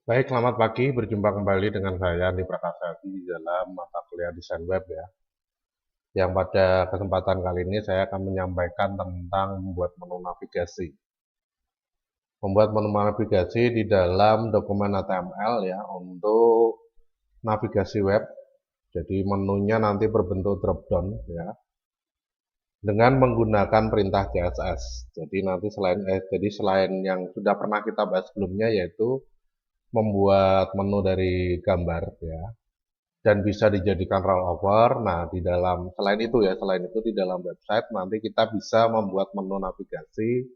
Baik, selamat pagi. Berjumpa kembali dengan saya Andi Prakasa di dalam mata kuliah desain web ya. Yang pada kesempatan kali ini saya akan menyampaikan tentang membuat menu navigasi. Membuat menu navigasi di dalam dokumen HTML ya untuk navigasi web. Jadi menunya nanti berbentuk drop down ya dengan menggunakan perintah CSS. Jadi selain yang sudah pernah kita bahas sebelumnya yaitu membuat menu dari gambar ya dan bisa dijadikan rollover. Nah, selain itu di dalam website nanti kita bisa membuat menu navigasi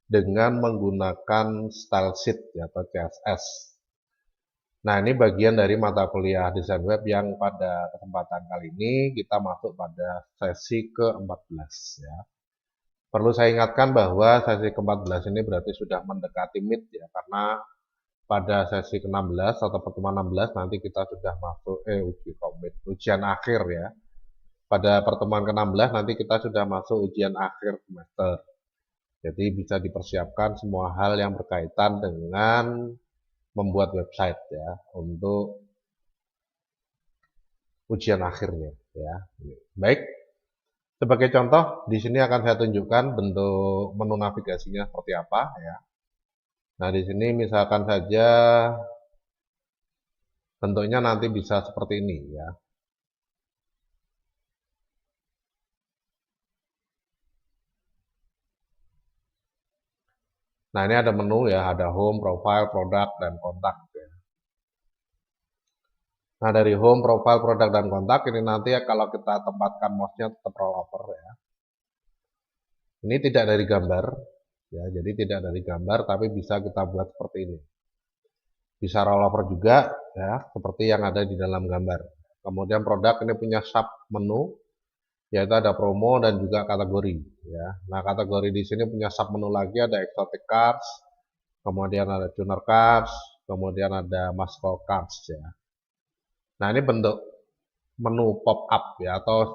dengan menggunakan style sheet ya, atau CSS. Nah, ini bagian dari mata kuliah desain web yang pada kesempatan kali ini kita masuk pada sesi ke-14 ya. Perlu saya ingatkan bahwa sesi ke-14 ini berarti sudah mendekati mid ya, karena pada sesi ke-16 atau pertemuan 16 nanti kita sudah masuk ujian akhir ya. Pada pertemuan ke-16 nanti kita sudah masuk ujian akhir semester. Jadi bisa dipersiapkan semua hal yang berkaitan dengan membuat website ya untuk ujian akhirnya ya. Baik, sebagai contoh di sini akan saya tunjukkan bentuk menu navigasinya seperti apa ya. Nah, di sini misalkan saja bentuknya nanti bisa seperti ini ya. Nah, ini ada menu ya, ada home, profile, produk, dan kontak ya. Nah, dari home, profile, produk, dan kontak ini nanti ya kalau kita tempatkan mouse-nya tetap rollover ya. Ini tidak dari gambar ya, jadi tidak dari gambar tapi bisa kita buat seperti ini. Bisa rollover juga ya, seperti yang ada di dalam gambar. Kemudian produk ini punya sub menu, yaitu ada promo dan juga kategori ya. Nah, kategori di sini punya sub menu lagi, ada exotic cards, kemudian ada tuner cards, kemudian ada muscle cards ya. Nah, ini bentuk menu pop up ya, atau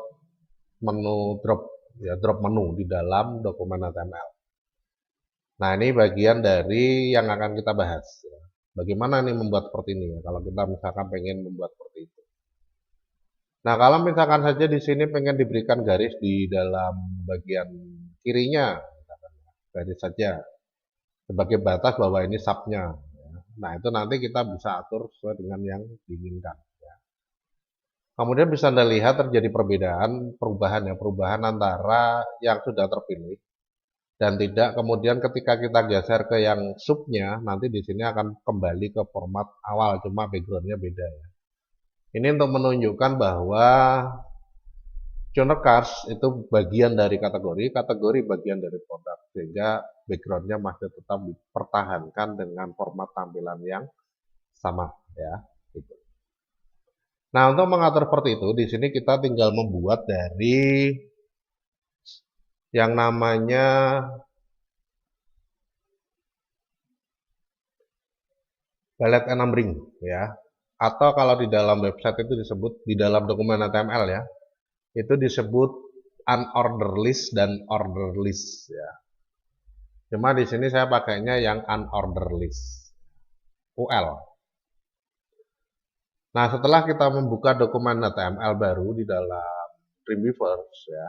menu drop menu di dalam dokumen HTML. Nah, ini bagian dari yang akan kita bahas ya. Bagaimana nih membuat seperti ini ya, kalau kita misalkan pengen membuat seperti itu. Nah, kalau misalkan saja di sini pengen diberikan garis di dalam bagian kirinya, misalkan ya, garis saja sebagai batas bahwa ini subnya ya. Nah, itu nanti kita bisa atur sesuai dengan yang diinginkan ya. Kemudian bisa Anda lihat terjadi perubahan antara yang sudah terpilih dan tidak. Kemudian ketika kita geser ke yang subnya, nanti di sini akan kembali ke format awal, cuma backgroundnya beda ya. Ini untuk menunjukkan bahwa tuner cards itu bagian dari kategori bagian dari produk, sehingga backgroundnya masih tetap dipertahankan dengan format tampilan yang sama ya. Gitu. Nah, untuk mengatur seperti itu, di sini kita tinggal membuat dari yang namanya ballet and numbering ya. Atau kalau di dalam website itu disebut di dalam dokumen HTML ya, itu disebut unordered list dan ordered list ya. Cuma di sini saya pakainya yang unordered list. UL. Nah, setelah kita membuka dokumen HTML baru di dalam Dreamweaver ya,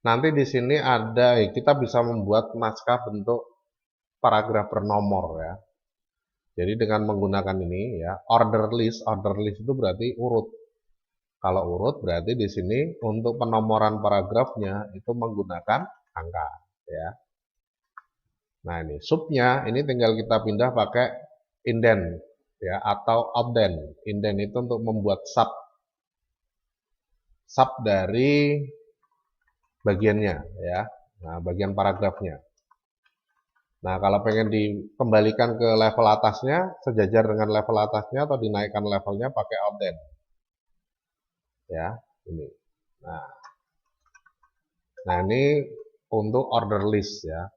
nanti di sini kita bisa membuat naskah bentuk paragraf bernomor ya. Jadi dengan menggunakan ini ya, order list itu berarti urut. Kalau urut berarti di sini untuk penomoran paragrafnya itu menggunakan angka ya. Nah, ini subnya ini tinggal kita pindah pakai indent ya, atau outdent. Indent itu untuk membuat sub dari bagiannya ya. Nah, bagian paragrafnya. Nah, kalau pengen dikembalikan ke level atasnya, sejajar dengan level atasnya atau dinaikkan levelnya pakai outdent. Ya, ini. Nah, ini untuk order list ya,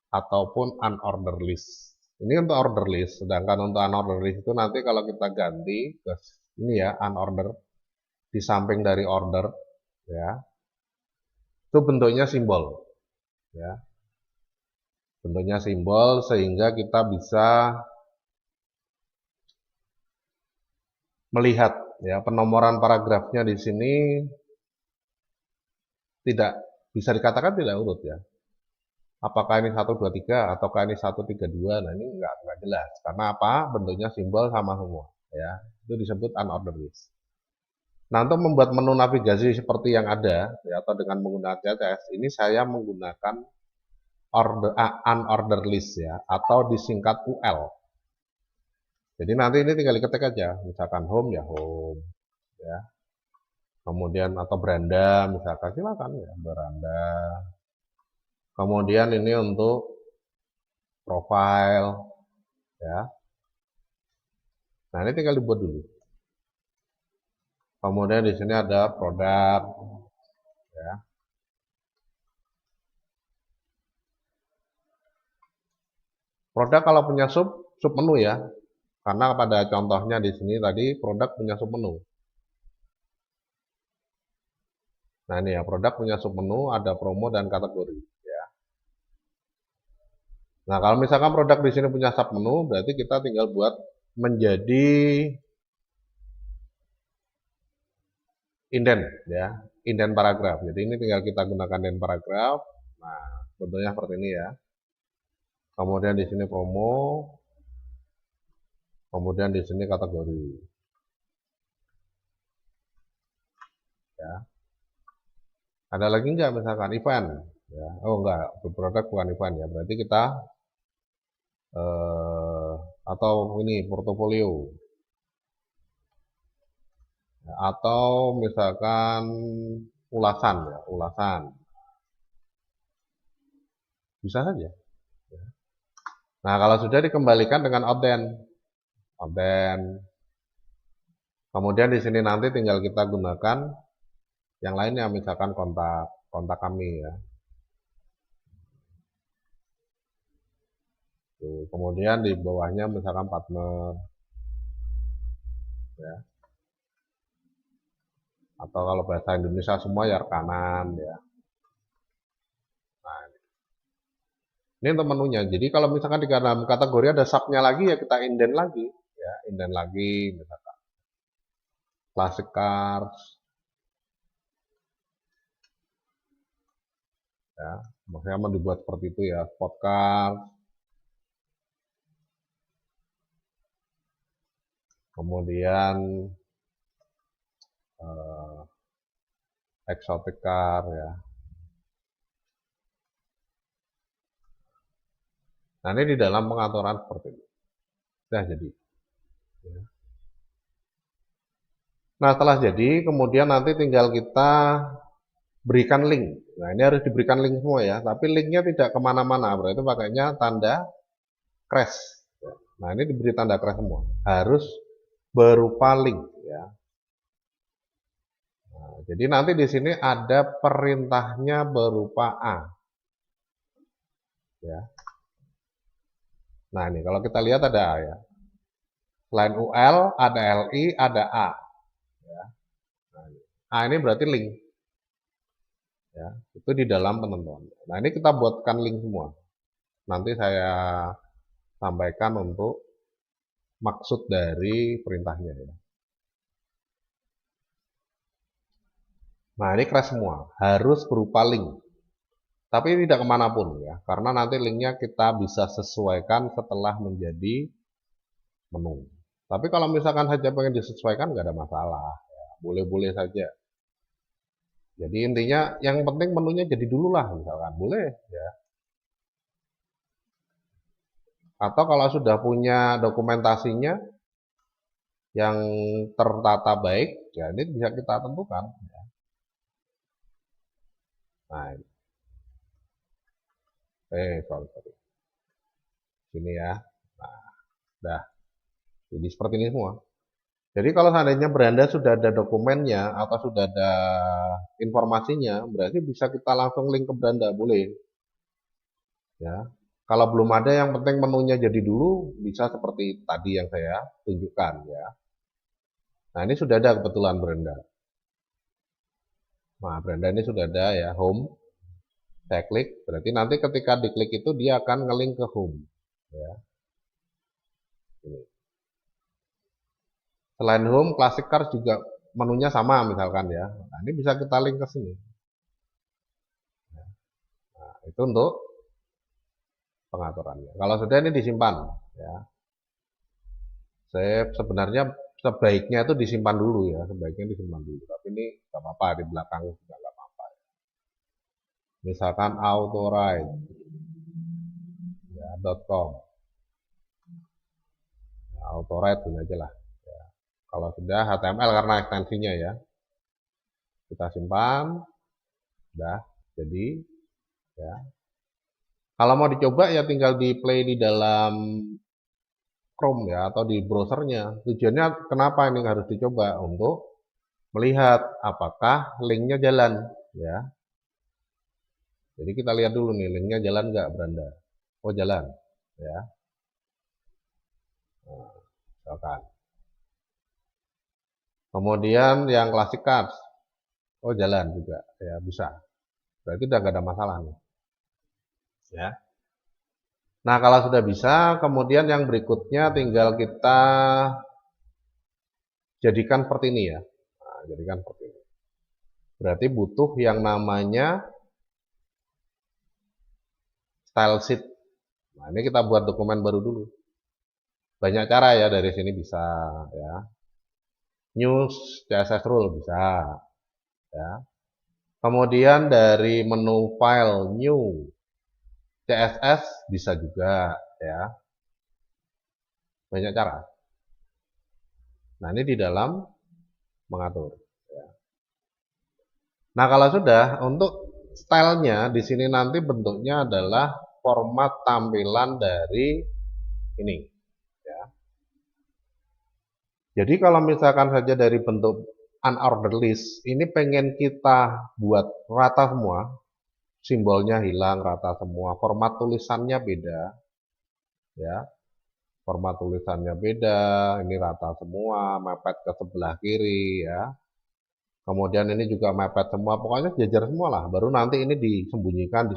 ataupun unordered list. Ini untuk order list, sedangkan untuk unordered list itu nanti kalau kita ganti ke ini ya, unordered di samping dari order ya, itu bentuknya simbol ya. bentuknya simbol sehingga kita bisa melihat ya penomoran paragrafnya di sini tidak bisa dikatakan tidak urut ya. Apakah ini 123 ataukah ini 132? Nah, ini enggak jelas. Karena apa? Bentuknya simbol sama semua ya. Itu disebut unordered list. Nah, untuk membuat menu navigasi seperti yang ada ya, atau dengan menggunakan CSS, ini saya menggunakan unordered list ya, atau disingkat UL. Jadi nanti ini tinggal diketik aja, misalkan home ya home ya. Kemudian atau beranda misalkan, silakan ya beranda. Kemudian ini untuk profile ya. Nah, ini tinggal dibuat dulu. Kemudian di sini ada produk ya. Produk kalau punya sub menu ya. Karena pada contohnya di sini tadi produk punya sub menu. Nah, ini ya, produk punya sub menu, ada promo dan kategori ya. Nah, kalau misalkan produk di sini punya sub menu, berarti kita tinggal buat menjadi indent ya, indent paragraf. Jadi ini tinggal kita gunakan indent paragraf. Nah, bentuknya seperti ini ya. Kemudian di sini promo, kemudian di sini kategori. Ya. Ada lagi nggak misalkan event? Ya. Oh enggak, produk bukan event ya. Berarti kita atau ini portofolio. Ya, atau misalkan ulasan ya, ulasan. Bisa saja. Ya. Nah, kalau sudah dikembalikan dengan outden. Kemudian di sini nanti tinggal kita gunakan yang lainnya, misalkan kontak kami ya. Tuh, kemudian di bawahnya misalkan partner ya. Atau kalau bahasa Indonesia semua ya rekanan ya. Nah, ini untuk menunya. Jadi kalau misalkan di dalam kategori ada subnya lagi ya kita indent lagi ya, indent lagi misalkan classic cars ya, maksudnya mau dibuat seperti itu ya, sport cars, kemudian exotic car ya. Nah, ini di dalam pengaturan seperti ini sudah jadi ya. Nah, setelah jadi kemudian nanti tinggal kita berikan link. Nah, ini harus diberikan link semua ya, tapi linknya tidak kemana-mana, berarti pakainya tanda crash. Nah, ini diberi tanda crash semua, harus berupa link ya. Nah, jadi nanti di sini ada perintahnya berupa A ya. Nah, ini kalau kita lihat ada A ya. Selain UL ada LI, ada A ya. Nah, A ini berarti link ya, itu di dalam penentuan. Nah, ini kita buatkan link semua. Nanti saya sampaikan untuk maksud dari perintahnya ya. Nah, ini crash semua, harus berupa link. Tapi tidak kemanapun ya, karena nanti linknya kita bisa sesuaikan setelah menjadi menu. Tapi kalau misalkan saja pengen disesuaikan nggak ada masalah, ya, boleh-boleh saja. Jadi intinya yang penting menunya jadi dulu lah, misalkan boleh ya. Atau kalau sudah punya dokumentasinya yang tertata baik, ya ini bisa kita tentukan. Ya. Nah, sorry. Sini ya. Nah, dah. Jadi seperti ini semua. Jadi kalau seandainya beranda sudah ada dokumennya atau sudah ada informasinya, berarti bisa kita langsung link ke beranda, boleh. Ya. Kalau belum ada, yang penting menunya jadi dulu, bisa seperti tadi yang saya tunjukkan ya. Nah, ini sudah ada kebetulan beranda. Nah, beranda ini sudah ada ya, home. Saya klik, berarti nanti ketika diklik itu dia akan ngelink ke home. Ya. Selain home, classic cars juga menunya sama misalkan ya. Nah, ini bisa kita link ke sini. Nah, itu untuk pengaturannya. Kalau sudah ini disimpan, ya. Saya sebenarnya sebaiknya itu disimpan dulu ya, sebaiknya disimpan dulu. Tapi ini nggak apa-apa, di belakang juga nggak apa-apa. Misalkan autoride, ya, .com, ya, autoride ini aja lah. Ya. Kalau sudah HTML karena ekstensinya ya, kita simpan, sudah jadi. Ya. Kalau mau dicoba ya tinggal di play di dalam Chrome ya atau di browsernya. Tujuannya kenapa ini harus dicoba? Untuk melihat apakah linknya jalan ya. Jadi kita lihat dulu nih linknya jalan nggak Branda. Oh jalan ya. Nah, misalkan. Kemudian yang classic cards. Oh jalan juga ya bisa. Berarti udah nggak ada masalah nih. Ya. Nah kalau sudah bisa, kemudian yang berikutnya tinggal kita jadikan seperti ini ya. Nah, jadikan seperti ini. Berarti butuh yang namanya style sheet. Nah, ini kita buat dokumen baru dulu. Banyak cara ya dari sini bisa ya. News, CSS rule bisa ya. Kemudian dari menu file new CSS bisa juga ya. Banyak cara. Nah, ini di dalam mengatur ya. Nah, kalau sudah untuk stylenya di sini nanti bentuknya adalah format tampilan dari ini ya. Jadi kalau misalkan saja dari bentuk unordered list ini pengen kita buat rata semua, simbolnya hilang rata semua, format tulisannya beda ya. Format tulisannya beda, ini rata semua, mepet ke sebelah kiri ya. Kemudian ini juga mepet semua, pokoknya jajar semua lah. Baru nanti ini disembunyikan.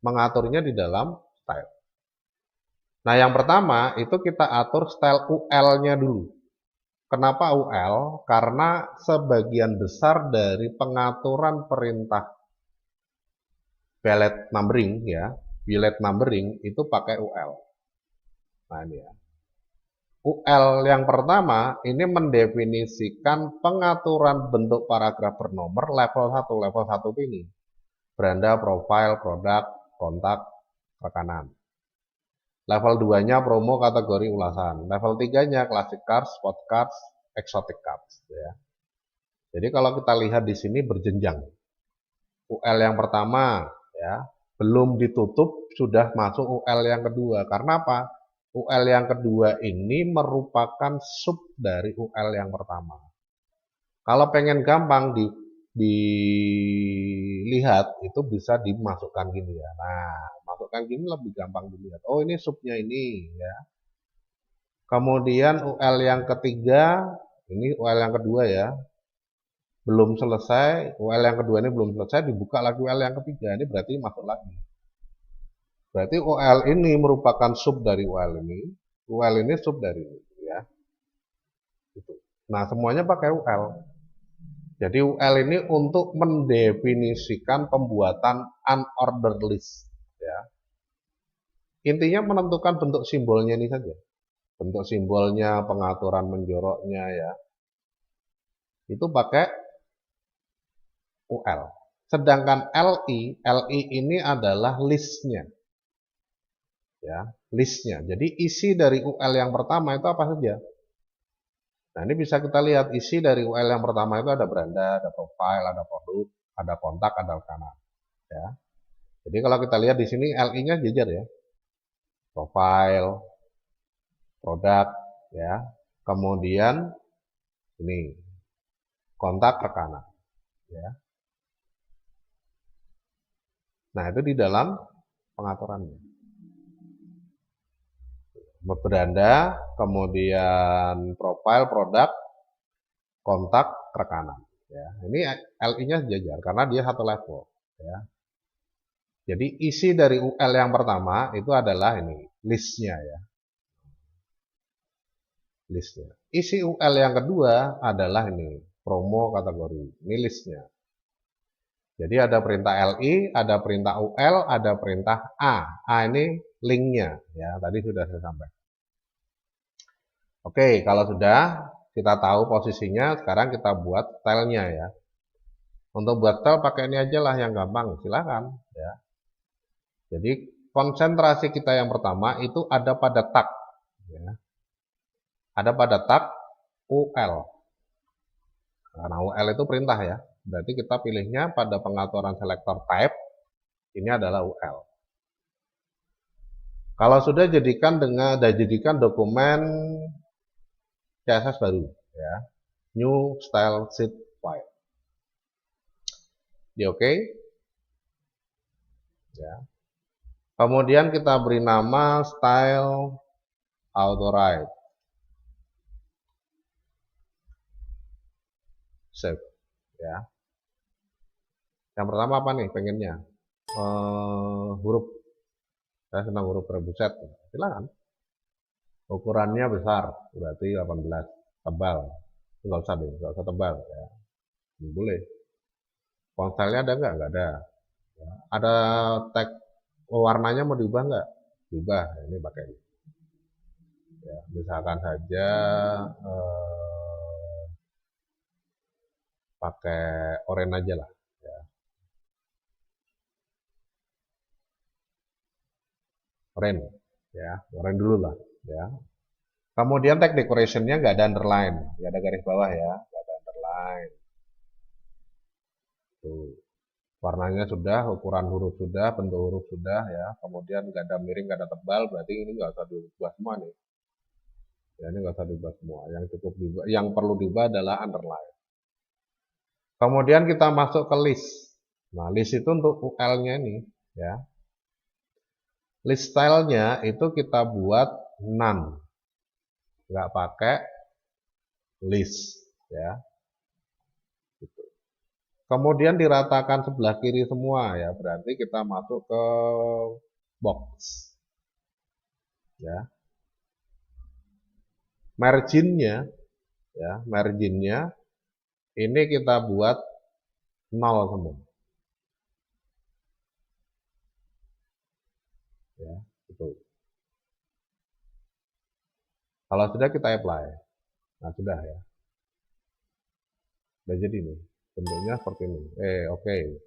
Mengaturnya di dalam style. Nah, yang pertama itu kita atur style UL-nya dulu. Kenapa UL? Karena sebagian besar dari pengaturan perintah bullet numbering ya, bullet numbering itu pakai UL. Nah, ini ya. UL yang pertama ini mendefinisikan pengaturan bentuk paragraf bernomor level 1. Level 1 ini beranda, profile, produk, kontak, rekanan. Level 2-nya promo, kategori, ulasan. Level 3-nya classic cards, spot cards, exotic cards ya. Jadi kalau kita lihat di sini berjenjang. UL yang pertama ya, belum ditutup sudah masuk UL yang kedua. Karena apa? UL yang kedua ini merupakan sub dari UL yang pertama. Kalau pengen gampang dilihat itu bisa dimasukkan gini ya. Nah, masukkan gini lebih gampang dilihat. Oh, ini subnya ini ya. Kemudian UL yang ketiga, ini UL yang kedua ya. Belum selesai, UL yang kedua ini belum selesai, dibuka lagi UL yang ketiga. Ini berarti masuk lagi. Berarti UL ini merupakan sub dari UL ini. UL ini sub dari ini ya. Nah, semuanya pakai UL. Jadi UL ini untuk mendefinisikan pembuatan unordered list ya. Intinya menentukan bentuk simbolnya ini saja. Bentuk simbolnya, pengaturan menjoroknya ya. Itu pakai UL. Sedangkan LI ini adalah listnya. Ya, listnya. Jadi isi dari UL yang pertama itu apa saja? Nah, ini bisa kita lihat isi dari UL yang pertama itu ada beranda, ada profile, ada produk, ada kontak, ada rekanan. Ya. Jadi kalau kita lihat di sini LI-nya jejer ya. Profile, produk, ya. Kemudian ini kontak, rekanan, ya. Nah, itu di dalam pengaturannya. Beranda, kemudian profile, produk, kontak, rekanan. Ya, ini LI-nya sejajar karena dia satu level. ya. Jadi isi dari UL yang pertama itu adalah ini listnya ya, listnya. Isi UL yang kedua adalah ini promo kategori, ini listnya. Jadi ada perintah LI, ada perintah UL, ada perintah A. A ini linknya ya, tadi sudah saya sampaikan. Oke, kalau sudah kita tahu posisinya, sekarang kita buat stylenya ya. Untuk buat style pakai ini aja lah yang gampang, silakan ya. Jadi konsentrasi kita yang pertama itu ada pada tag ya. Ada pada tag UL. Karena UL itu perintah ya. Berarti kita pilihnya pada pengaturan selector type, ini adalah UL. Kalau sudah jadikan dokumen CSS baru ya. New style sheet file. Di oke. Ya. Kemudian kita beri nama style authorite. Save ya. Yang pertama apa nih pengennya? Huruf. Saya senang huruf berbuset. Silakan. Ukurannya besar, berarti 18. Tebal. Enggak usah deh, enggak usah tebal ya. Ini boleh. Font-style-nya ada enggak? Enggak ada. Ya. Ada tag warnanya mau diubah enggak? Diubah. Ini pakai ini. Ya, misalkan saja pakai oranye aja lah ya. Oranye ya, oranye dulu lah ya. Kemudian tag decoration-nya nggak ada underline, nggak ada garis bawah ya, nggak ada underline. Tuh. Warnanya sudah, ukuran huruf sudah, bentuk huruf sudah ya. Kemudian nggak ada miring, nggak ada tebal, berarti ini nggak usah diubah semua nih. Ya, ini nggak usah diubah semua. Yang cukup diubah, yang perlu diubah adalah underline. Kemudian kita masuk ke list. Nah, list itu untuk UL-nya ini ya. List style-nya itu kita buat none. Nggak pakai list ya. Gitu. Kemudian diratakan sebelah kiri semua ya, berarti kita masuk ke box ya. Marginnya ya, marginnya ini kita buat 0 semua ya, itu. Kalau sudah kita apply. Nah, sudah ya. Udah jadi nih. Bentuknya seperti ini. Oke.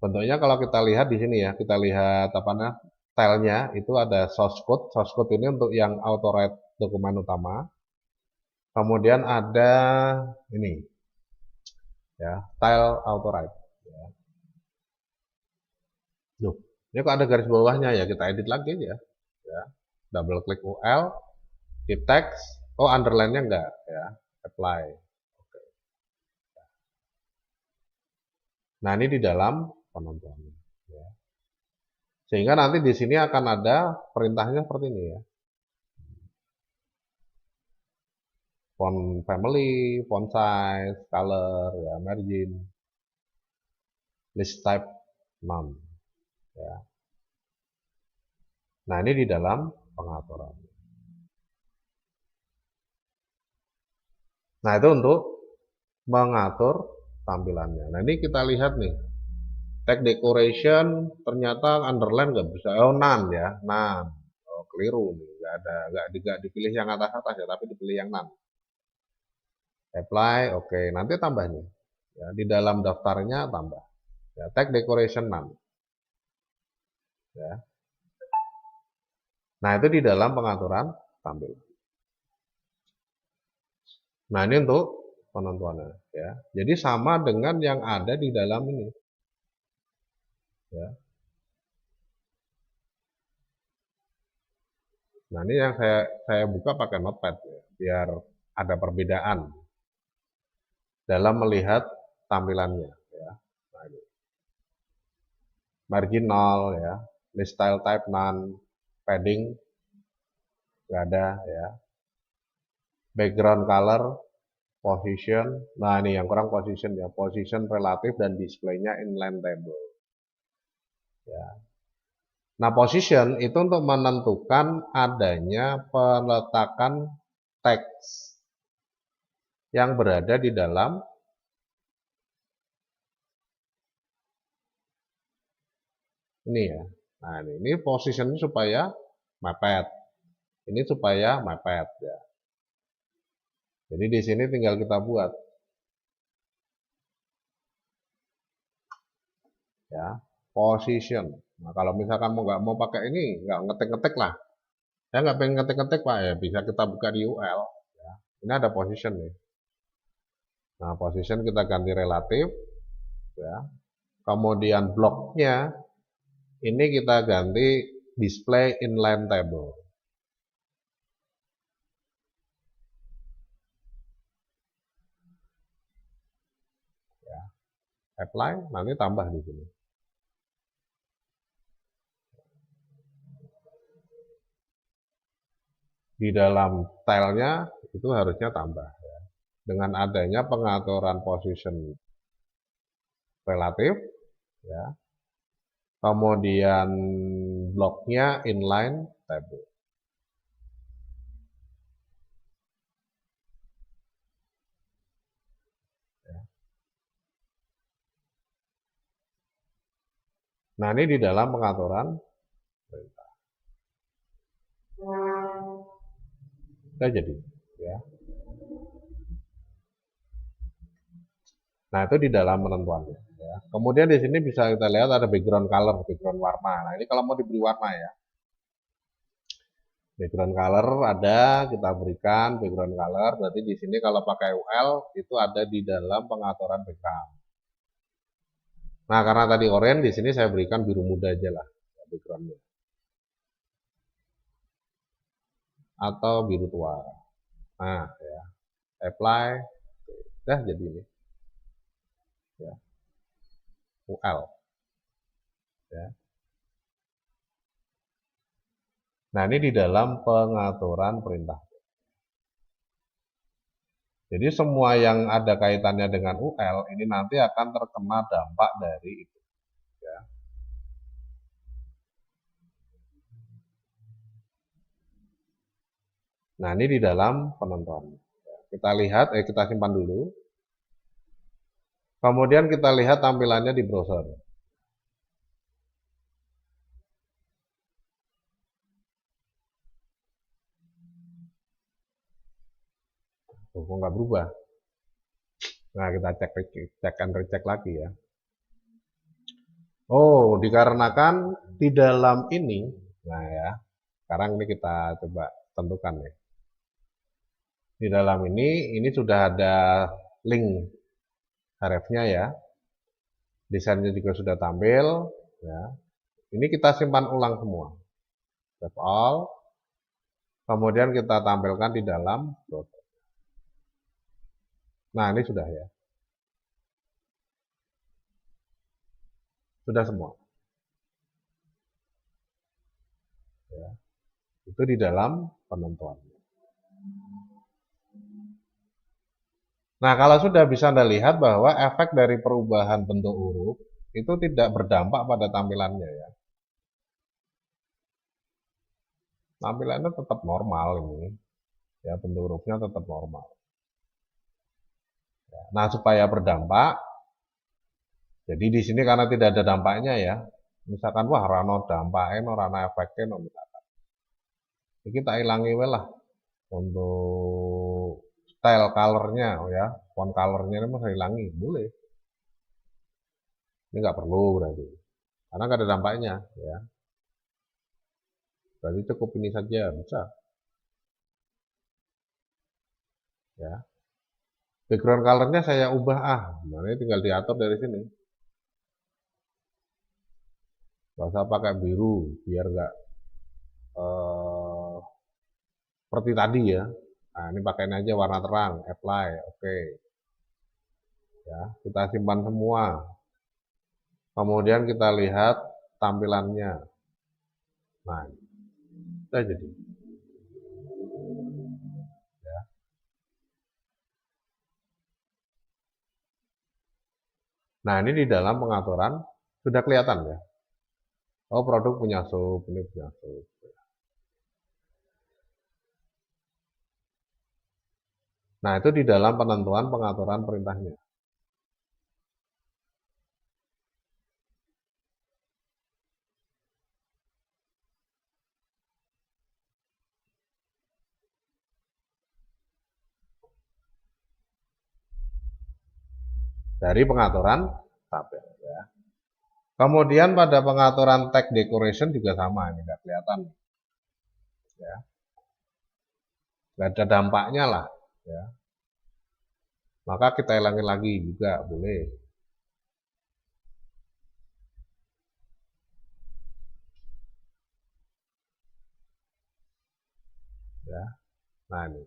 Bentuknya kalau kita lihat di sini ya, kita lihat apa namanya? Stylenya itu ada source code. Source code ini untuk yang authorite dokumen utama. Kemudian ada ini ya, style authorite ya. Loh, ini kok ada garis bawahnya ya, kita edit lagi aja ya. Double klik UL di teks. Oh, underline-nya enggak ya. Apply. Oke. Nah, ini di dalam penonton ya. Sehingga nanti di sini akan ada perintahnya seperti ini ya. Font family, font size, color, ya, margin, list type, none. Ya. Nah, ini di dalam pengaturan. Nah, itu untuk mengatur tampilannya. Nah, ini kita lihat nih. Tag decoration ternyata underline nggak bisa. Oh, none ya, none. Oh, keliru nih. Nggak dipilih yang atas-atas ya, tapi dipilih yang none. Apply, oke. Nanti tambah nih. Ya, di dalam daftarnya tambah. Ya, tag decoration none. Ya. Nah, itu di dalam pengaturan tampilan. Nah, ini untuk penentuannya ya. Jadi sama dengan yang ada di dalam ini. Ya. Nah, ini yang saya buka pakai notepad ya, biar ada perbedaan dalam melihat tampilannya ya. Nah, ini. Margin 0 ya, list style type none, padding nggak ada ya. Background color, position. Nah, ini yang kurang position ya, position relatif dan displaynya inline table. Ya. Nah, position itu untuk menentukan adanya peletakan teks yang berada di dalam ini ya. Nah, ini position supaya mepet. Ini supaya mepet ya. Jadi di sini tinggal kita buat ya, position. Nah, kalau misalkan nggak mau pakai ini, nggak ngetik-ngetik lah. Ya nggak pengen ngetik-ngetik Pak ya, bisa kita buka di UL. Ya. Ini ada position nih. Nah, position kita ganti relatif ya. Kemudian bloknya ini kita ganti display inline table. Ya. Apply, nanti tambah di sini. Di dalam stylenya itu harusnya tambah ya. Dengan adanya pengaturan position relatif ya. Kemudian bloknya inline table. Ya. Nah, ini di dalam pengaturan perintah. Kita jadi ya. Nah, itu di dalam penentuannya ya. Kemudian di sini bisa kita lihat ada background color, background warna. Nah, ini kalau mau diberi warna ya. Background color ada, kita berikan background color. Berarti di sini kalau pakai UL itu ada di dalam pengaturan background. Nah, karena tadi oranye, di sini saya berikan biru muda aja lah backgroundnya. Atau biru tua. Nah, ya. Apply. Dah jadi ini. Ya. UL. Ya. Nah, ini di dalam pengaturan perintah. Jadi semua yang ada kaitannya dengan UL ini nanti akan terkena dampak dari itu. Ya. Nah, ini di dalam penentuan. Kita lihat, kita simpan dulu. Kemudian kita lihat tampilannya di browser. Kok nggak berubah? Nah, kita cek and recheck lagi ya. Oh, dikarenakan di dalam ini, nah ya, sekarang ini kita coba tentukan ya. Di dalam ini sudah ada link href-nya ya. Desainnya juga sudah tampil ya. Ini kita simpan ulang semua. Save all. Kemudian kita tampilkan di dalam browser. Nah, ini sudah ya. Sudah semua. Ya. Itu di dalam penentuan. Nah, kalau sudah bisa Anda lihat bahwa efek dari perubahan bentuk huruf itu tidak berdampak pada tampilannya ya. Tampilannya tetap normal ini. Ya, bentuk hurufnya tetap normal. Nah, supaya berdampak, jadi di sini karena tidak ada dampaknya ya. Misalkan wah rano dampaknya, rano efeknya, misalkan. Ini kita hilangi lah untuk style colornya ya, font colornya ini mau saya hilangi, boleh. Ini nggak perlu berarti, karena nggak ada dampaknya ya. Berarti cukup ini saja bisa. Ya. Background colornya saya ubah ini tinggal diatur dari sini. Gak usah pakai biru biar nggak seperti tadi ya. Nah, ini pakaiin aja warna terang, apply, oke. Ya, kita simpan semua. Kemudian kita lihat tampilannya. Nah, kita jadi. Ya. Nah, ini di dalam pengaturan sudah kelihatan ya. Oh, produk punya sub, ini punya sub. Nah, itu di dalam penentuan pengaturan perintahnya. Dari pengaturan tabel ya. Kemudian pada pengaturan tag decoration juga sama, ini nggak kelihatan ya. Nggak ada dampaknya lah ya. Maka kita hilangin lagi juga boleh. Ya. Nah, ini.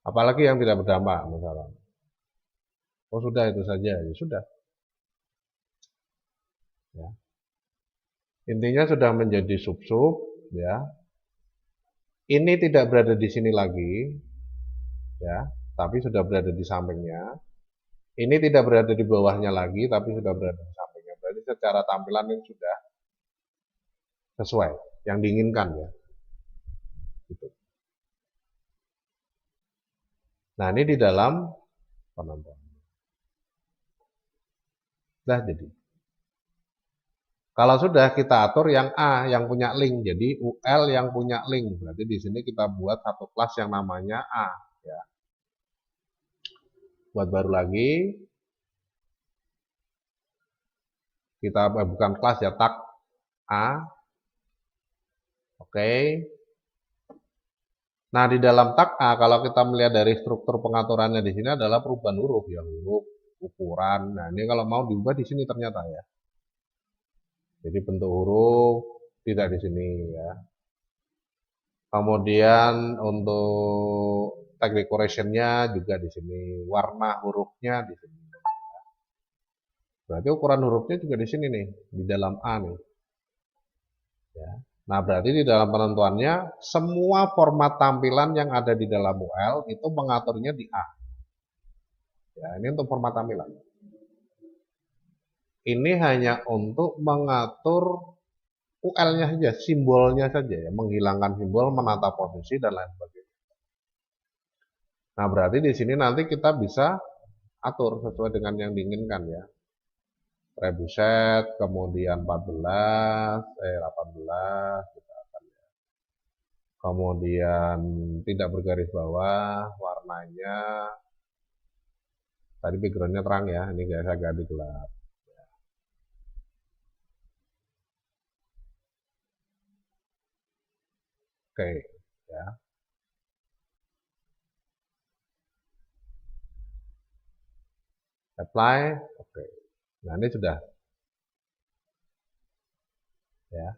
Apalagi yang tidak berdampak misalnya. Oh, sudah itu saja, ya sudah. Ya. Intinya sudah menjadi sub-sub ya. Ini tidak berada di sini lagi ya, tapi sudah berada di sampingnya. Ini tidak berada di bawahnya lagi, tapi sudah berada di sampingnya. Berarti secara tampilan ini sudah sesuai yang diinginkan ya. Gitu. Nah, ini di dalam penonton. Nah, jadi kalau sudah kita atur yang A yang punya link, jadi UL yang punya link. Berarti di sini kita buat satu kelas yang namanya A ya. Buat baru lagi. Kita bukan kelas ya, tag A. Oke. Nah, di dalam tag A kalau kita melihat dari struktur pengaturannya di sini adalah perubahan huruf ya, huruf, ukuran. Nah, ini kalau mau diubah di sini ternyata ya. Jadi bentuk huruf tidak di sini ya. Kemudian untuk tag decoration-nya juga di sini, warna hurufnya di sini. Berarti ukuran hurufnya juga di sini nih, di dalam A nih. Ya. Nah, berarti di dalam penentuannya semua format tampilan yang ada di dalam UL itu mengaturnya di A. Ya, ini untuk format tampilan. Ini hanya untuk mengatur UL-nya saja, simbolnya saja ya, menghilangkan simbol, menata posisi dan lain sebagainya. Nah, berarti di sini nanti kita bisa atur sesuai dengan yang diinginkan ya. Trebuset, kemudian 18 kita akan ya. Kemudian tidak bergaris bawah, warnanya tadi backgroundnya terang ya, ini saya ganti gelap. Oke, ya. Apply, oke. Nah, ini sudah ya.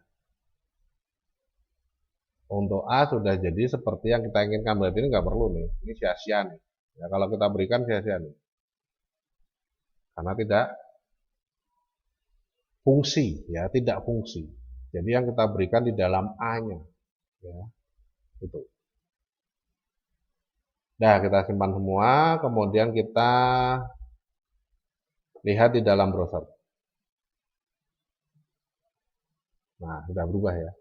Untuk A sudah jadi seperti yang kita inginkan, berarti ini nggak perlu nih, ini sia-sia nih. Ya, kalau kita berikan sia-sia nih, karena tidak fungsi, ya tidak fungsi. Jadi yang kita berikan di dalam A-nya, ya itu. Nah, kita simpan semua, kemudian kita lihat di dalam browser. Nah, sudah berubah ya.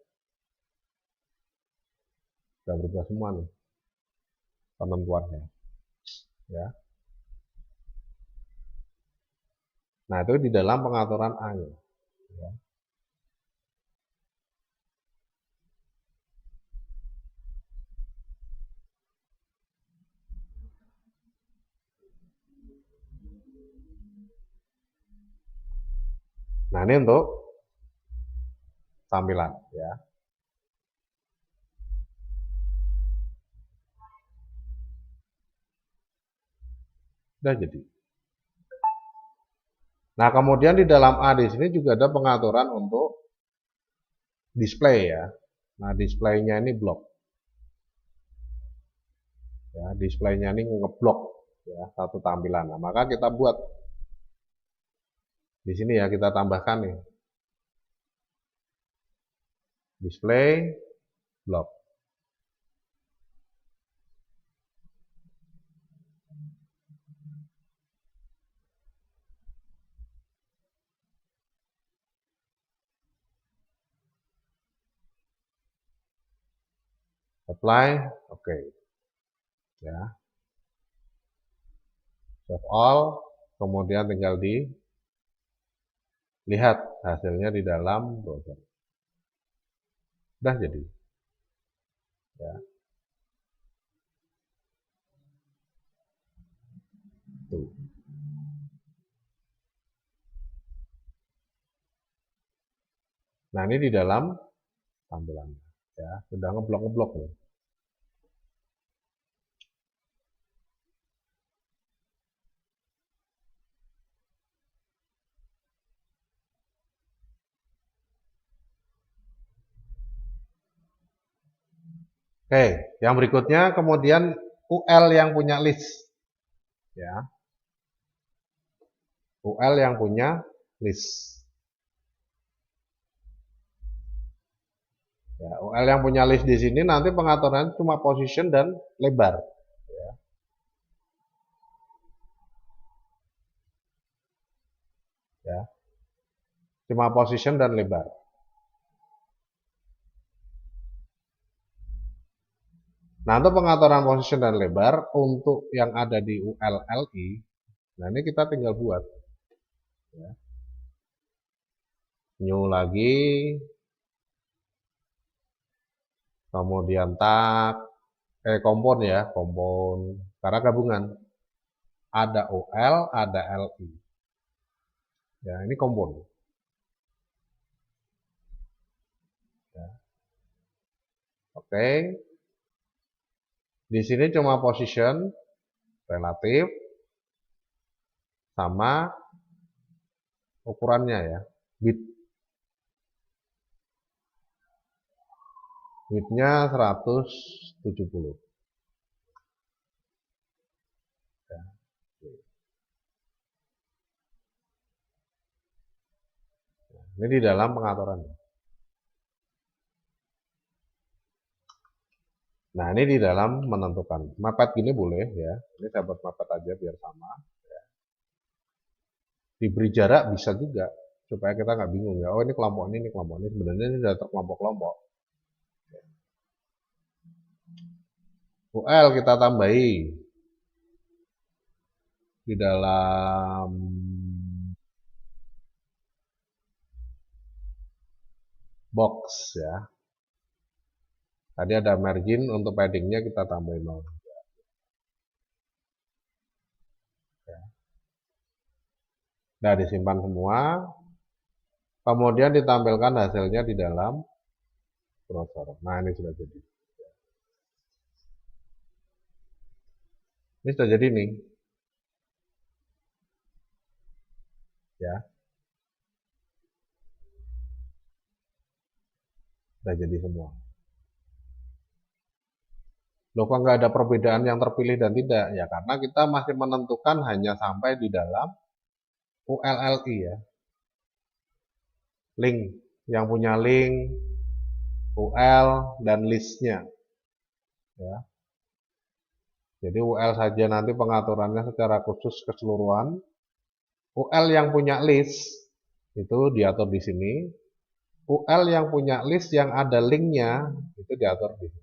Sudah berubah semua nih penentuannya. Ya. Nah, itu di dalam pengaturan A-nya. Ya. Nah, ini untuk tampilan ya. Sudah jadi. Nah, kemudian di dalam A di sini juga ada pengaturan untuk display ya. Nah, displaynya ini blok. Ya, displaynya ini ngeblok ya satu tampilan. Nah, maka kita buat di sini ya, kita tambahkan nih. Display blok. apply, oke. Ya. Save all, kemudian tinggal dilihat hasilnya di dalam browser. Udah jadi. Ya. Tuh. Nah, ini di dalam tampilannya. Ya, sudah ngeblok nih. Oke, yang berikutnya kemudian UL yang punya list. Ya. UL yang punya list. Ya, UL yang punya list di sini nanti pengaturan cuma position dan lebar. Ya. Ya. Cuma position dan lebar. Nah, untuk pengaturan position dan lebar untuk yang ada di ULLI, nah ini kita tinggal buat. Ya. New lagi, kemudian tag, kompon ya, kompon, karena gabungan. Ada UL, ada LI. Ya, ini kompon. Ya. Oke. Di sini cuma position, relatif, sama ukurannya ya, bit. Bitnya 170. Ya. Ini di dalam pengaturan. Nah, ini di dalam menentukan. Mapet gini boleh ya. Ini saya buat mapet aja biar sama. Ya. Diberi jarak bisa juga. Supaya kita nggak bingung ya. Oh, ini kelompok ini kelompok ini. Sebenarnya ini sudah terkelompok-kelompok. UL kita tambahi di dalam box ya. Tadi ada margin, untuk paddingnya kita tambahin 0. Ya. Nah, disimpan semua. Kemudian ditampilkan hasilnya di dalam browser. Nah, ini sudah jadi. Ini sudah jadi nih. Ya. Sudah jadi semua. Loh, kok nggak ada perbedaan yang terpilih dan tidak? Ya, karena kita masih menentukan hanya sampai di dalam ULLI ya. Link, yang punya link, UL, dan listnya. Ya. Jadi UL saja nanti pengaturannya secara khusus keseluruhan. UL yang punya list, itu diatur di sini. UL yang punya list yang ada linknya, itu diatur di sini.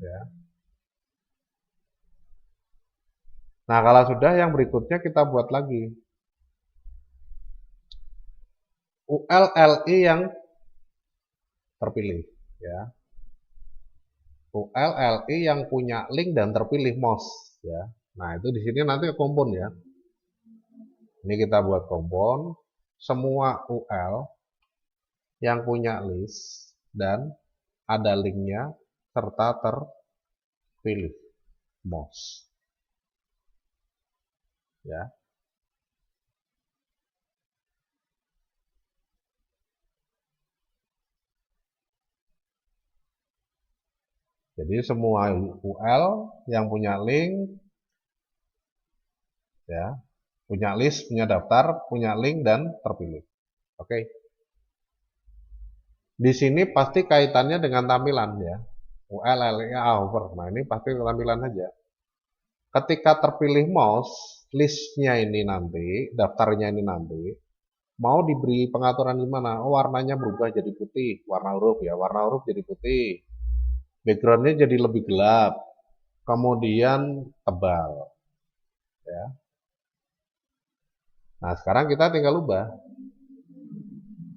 Ya. Nah, kalau sudah, yang berikutnya kita buat lagi. ULLI yang terpilih. Ya. ULLI yang punya link dan terpilih mouse. Ya. Nah, itu di sini nanti kompon ya. Ini kita buat kompon. Semua UL yang punya list dan ada linknya serta terpilih mouse. Ya. Jadi semua UL yang punya link, ya, punya list, punya daftar, punya link dan terpilih. Oke. Di sini pasti kaitannya dengan tampilan ya. UL, LI, over. Nah, ini pasti tampilan aja. Ketika terpilih mouse, listnya ini nanti, daftarnya ini nanti, mau diberi pengaturan gimana? Oh, warnanya berubah jadi putih, warna huruf ya, warna huruf jadi putih. backgroundnya jadi lebih gelap, kemudian tebal, ya. Nah, sekarang kita tinggal ubah.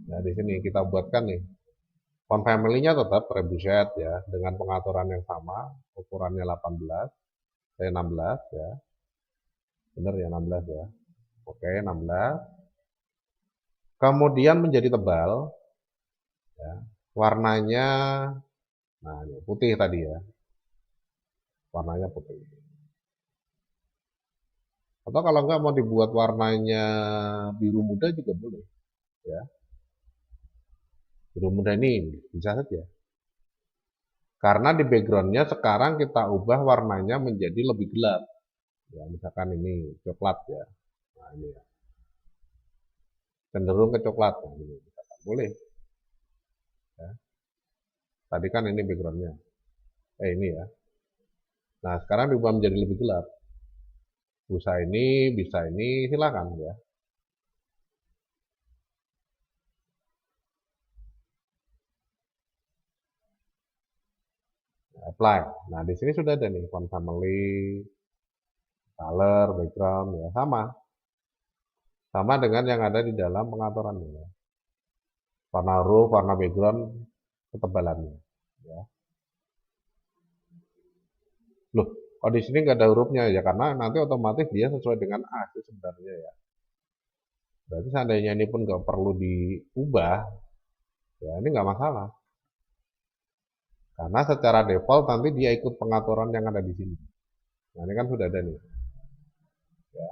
Nah, di sini kita buatkan nih. Font family-nya tetap Trebuchet ya, dengan pengaturan yang sama, ukurannya 18, 16 ya. Benar ya 16 ya. Oke, 16. Kemudian menjadi tebal ya. Warnanya nah ini putih tadi ya. Warnanya putih. Atau kalau enggak mau dibuat warnanya biru muda juga boleh ya. Biru muda ini bisa saja. Karena di backgroundnya sekarang kita ubah warnanya menjadi lebih gelap. Ya, misalkan ini coklat ya. Nah, ini ya. Cenderung ke coklat. Nah, ini misalkan. Boleh. Ya. Tadi kan ini backgroundnya. Ini ya. Nah, sekarang diubah menjadi lebih gelap. Bisa ini, silakan ya. Apply. Nah, di sini sudah ada nih font family, color, background ya, sama. Sama dengan yang ada di dalam pengaturannya ya. Warna huruf, warna background, ketebalannya ya. Loh, kalau di sini nggak ada hurufnya ya karena nanti otomatis dia sesuai dengan A itu sebenarnya ya. Berarti seandainya ini pun nggak perlu diubah, ya ini nggak masalah. Karena secara default nanti dia ikut pengaturan yang ada di sini. Nah ini kan sudah ada nih. Ya.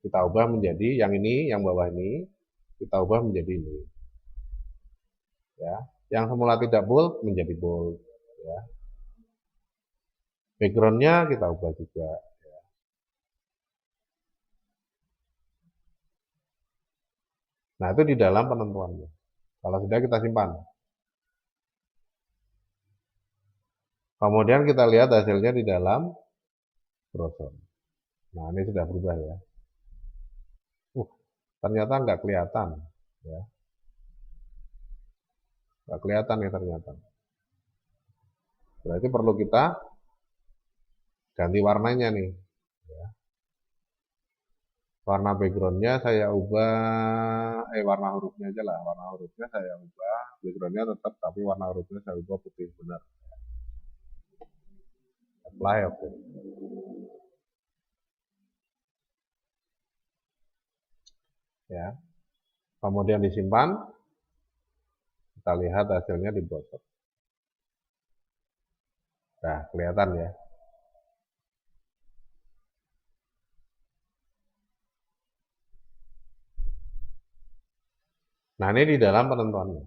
Kita ubah menjadi yang ini, yang bawah ini, kita ubah menjadi ini. Ya. Yang semula tidak bold menjadi bold. Ya. Backgroundnya kita ubah juga. Ya. Nah itu di dalam penentuannya. Kalau sudah kita simpan. Kemudian kita lihat hasilnya di dalam browser. Nah ini sudah berubah ya. Ternyata nggak kelihatan. Ya. Nggak kelihatan ya ternyata. Berarti perlu kita ganti warnanya nih. Ya. Warna backgroundnya saya ubah, warna hurufnya aja lah. Warna hurufnya saya ubah, backgroundnya tetap, tapi warna hurufnya saya ubah putih benar. Apply, oke. Ya. Kemudian disimpan. Kita lihat hasilnya di browser. Nah, kelihatan ya. Nah, ini di dalam penentuannya.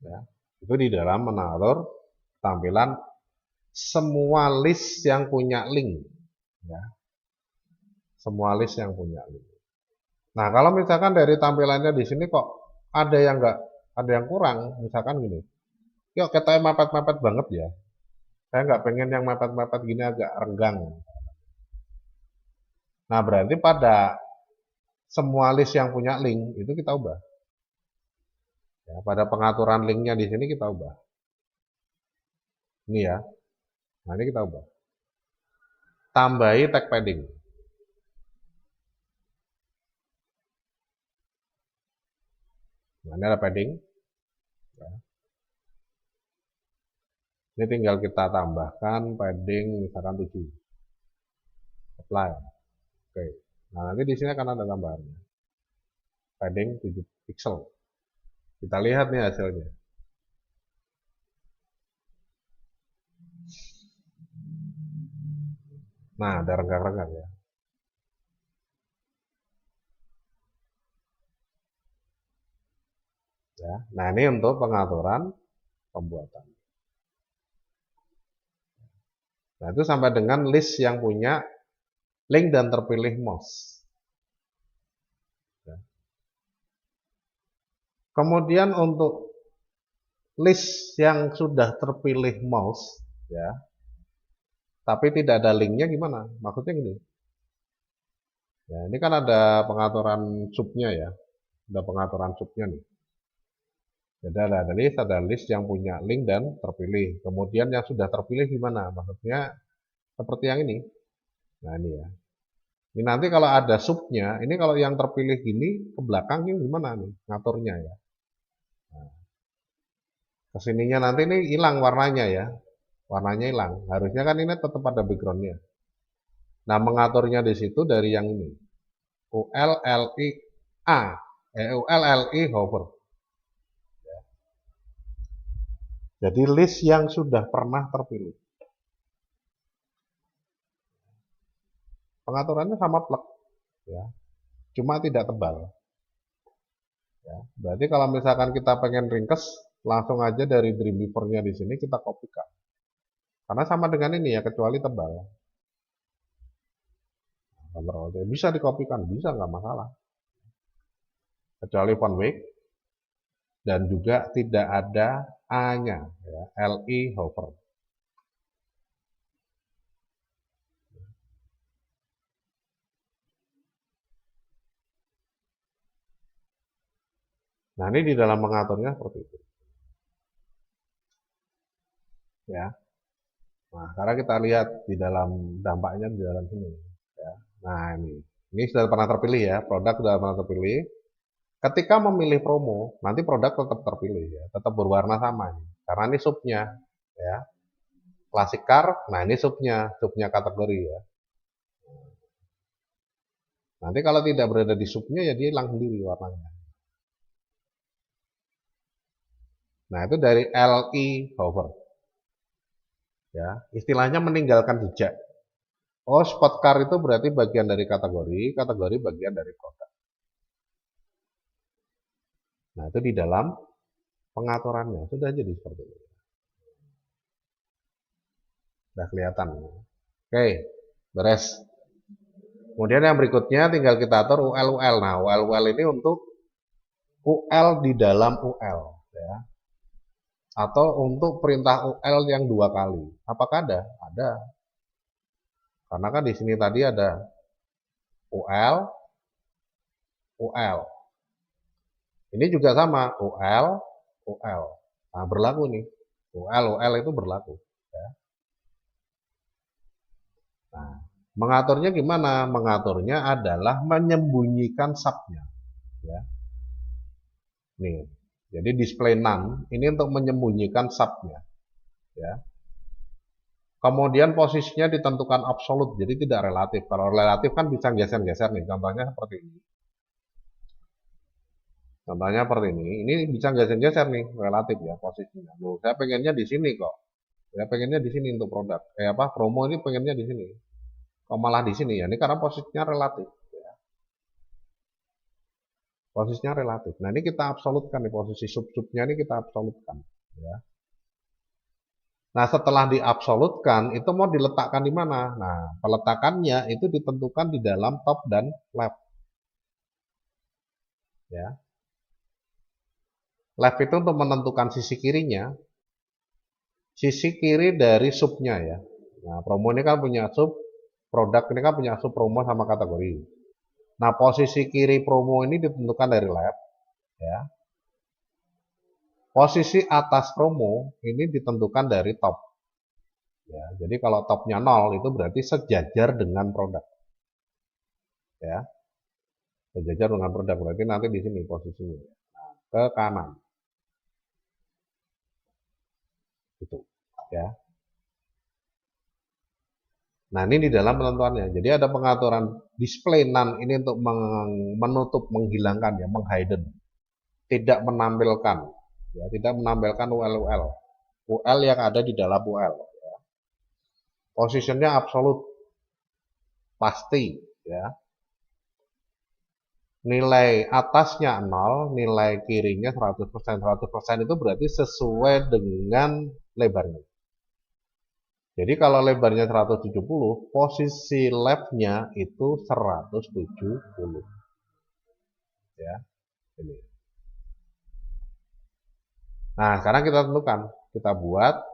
Ya. Itu di dalam mengatur tampilan semua list yang punya link. Ya. Semua list yang punya link. Nah, kalau misalkan dari tampilannya di sini kok ada yang enggak, ada yang kurang, misalkan gini. Yuk, kita mepet-mepet banget ya. Saya nggak pengen yang mepet-mepet gini agak renggang. Nah, berarti pada semua list yang punya link itu kita ubah. Ya, pada pengaturan linknya di sini kita ubah. Ini ya. Nah, ini kita ubah. Tambahi tag padding. Nah, ini ada padding. Ya. Ini tinggal kita tambahkan padding misalkan 7. Apply. Oke. Nah, nanti di sini akan ada tambahannya. Padding 7 pixel. Kita lihat nih hasilnya. Nah, ada renggang-renggang ya. Ya. Nah, ini untuk pengaturan pembuatan. Nah, itu sampai dengan list yang punya link dan terpilih mouse. Ya. Kemudian untuk list yang sudah terpilih mouse, ya, tapi tidak ada linknya gimana? Maksudnya gini. Ya, ini kan ada pengaturan subnya ya. Ada pengaturan subnya nih. Jadi ada list yang punya link dan terpilih. Kemudian yang sudah terpilih gimana? Maksudnya seperti yang ini. Nah ini ya. Ini nanti kalau ada subnya, ini kalau yang terpilih gini ke belakang ini gimana nih ngaturnya ya? Nah, kesininya nanti ini hilang warnanya ya, warnanya hilang. Harusnya kan ini tetap ada backgroundnya. Nah mengaturnya di situ dari yang ini, ULLI A, ULLI hover. Jadi list yang sudah pernah terpilih. Pengaturannya sama plug, ya, cuma tidak tebal. Ya. Berarti kalau misalkan kita pengen ringkes, langsung aja dari Dreamweaver-nya di sini kita kopikan. Karena sama dengan ini ya, kecuali tebal. Bisa dikopikan, bisa nggak masalah. Kecuali font weight dan juga tidak ada A-nya, ya, LI hover. Nah ini di dalam mengaturnya seperti itu. Ya. Nah, sekarang kita lihat di dalam dampaknya di dalam sini. Ya. Nah ini sudah pernah terpilih ya, produk sudah pernah terpilih. Ketika memilih promo, nanti produk tetap terpilih ya, tetap berwarna sama. Karena ini subnya, ya. Classic car, nah ini subnya kategori ya. Nanti kalau tidak berada di subnya ya dia hilang sendiri warnanya. Nah itu dari LI hover. Ya, istilahnya meninggalkan jejak. Oh, spot car itu berarti bagian dari kategori, kategori bagian dari produk. Nah, itu di dalam pengaturannya sudah jadi seperti itu. Sudah kelihatan. Oke, beres. Kemudian yang berikutnya tinggal kita atur UL. Nah, UL ini untuk UL di dalam UL, ya. Atau untuk perintah UL yang 2 kali. Apakah ada? Ada. Karena kan di sini tadi ada UL, UL. Ini juga sama, UL, UL. Nah, berlaku nih. UL itu berlaku. Ya. Nah, mengaturnya gimana? Mengaturnya adalah menyembunyikan subnya. Ya. Nih, jadi display none ini untuk menyembunyikan subnya. Ya. Kemudian posisinya ditentukan absolut, jadi tidak relatif. Kalau relatif kan bisa geser-geser nih. Contohnya seperti ini. Contohnya seperti ini. Ini bisa geser-geser nih, relatif ya posisinya. Loh, saya pengennya di sini kok. Saya pengennya di sini untuk produk. Promo ini pengennya di sini. Kok malah di sini ya? Ini karena posisinya relatif. Ya. Posisinya relatif. Nah, ini kita absolutkan nih posisi sub-subnya ini kita absolutkan. Ya. Nah, setelah diabsolutkan, itu mau diletakkan di mana? Nah, peletakannya itu ditentukan di dalam top dan left. Ya. Left itu untuk menentukan sisi kirinya, sisi kiri dari subnya ya. Nah, promo ini kan punya sub, produk ini kan punya sub promo sama kategori. Nah, posisi kiri promo ini ditentukan dari left, ya. Posisi atas promo ini ditentukan dari top. Ya, jadi kalau topnya 0 itu berarti sejajar dengan produk. Ya. Sejajar dengan produk berarti nanti di sini posisinya. Nah, ke kanan. Itu, ya. Nah, ini di dalam penentuannya. Jadi ada pengaturan display none ini untuk menutup, menghilangkan ya, menghidden. Tidak menampilkan, ya, tidak menampilkan UL yang ada di dalam UL. Ya. Posisinya absolut, pasti, ya. Nilai atasnya 0, nilai kirinya 100%. 100% itu berarti sesuai dengan lebarnya. Jadi kalau lebarnya 170, posisi left-nya itu 170. Ya, ini. Nah, sekarang kita tentukan, kita buat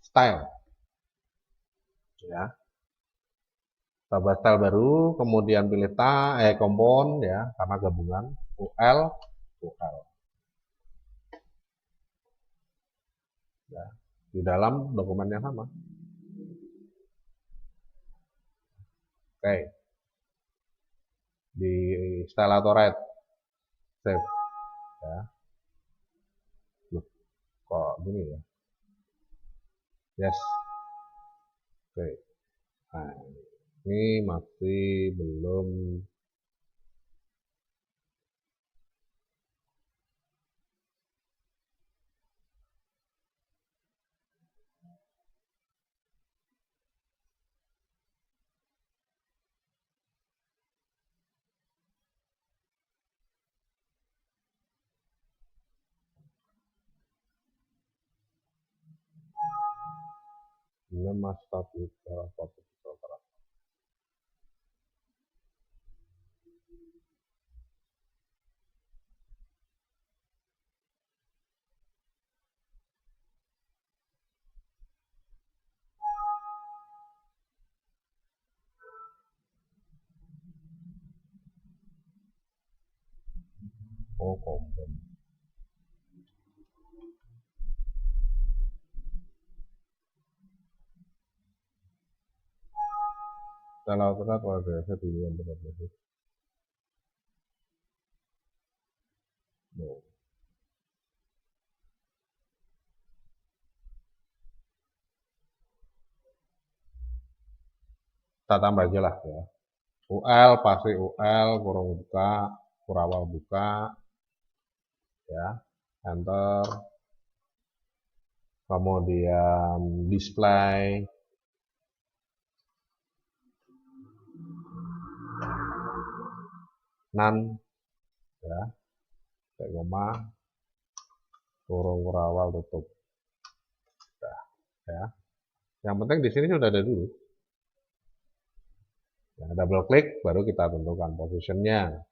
style. ya. Kita buat style baru, kemudian pilih kompon ya, karena gabungan UL. Ya, di dalam dokumen yang sama. Oke. Di style atau write, save ya. Loh, kok gini ya? Yes. Oke. Nah, ini masih belum. Ini mas status foto. Oh, kompon. Kalau terlihat warga biasa di luar tempat itu. No. Kita tambah aja lah ya. UL pasti UL kurung buka, kurawal buka, ya, enter, kemudian display, none, ya, koma, kurung kurawal tutup, ya. Yang penting di sini sudah ada dulu. Ya, double klik baru kita tentukan positionnya,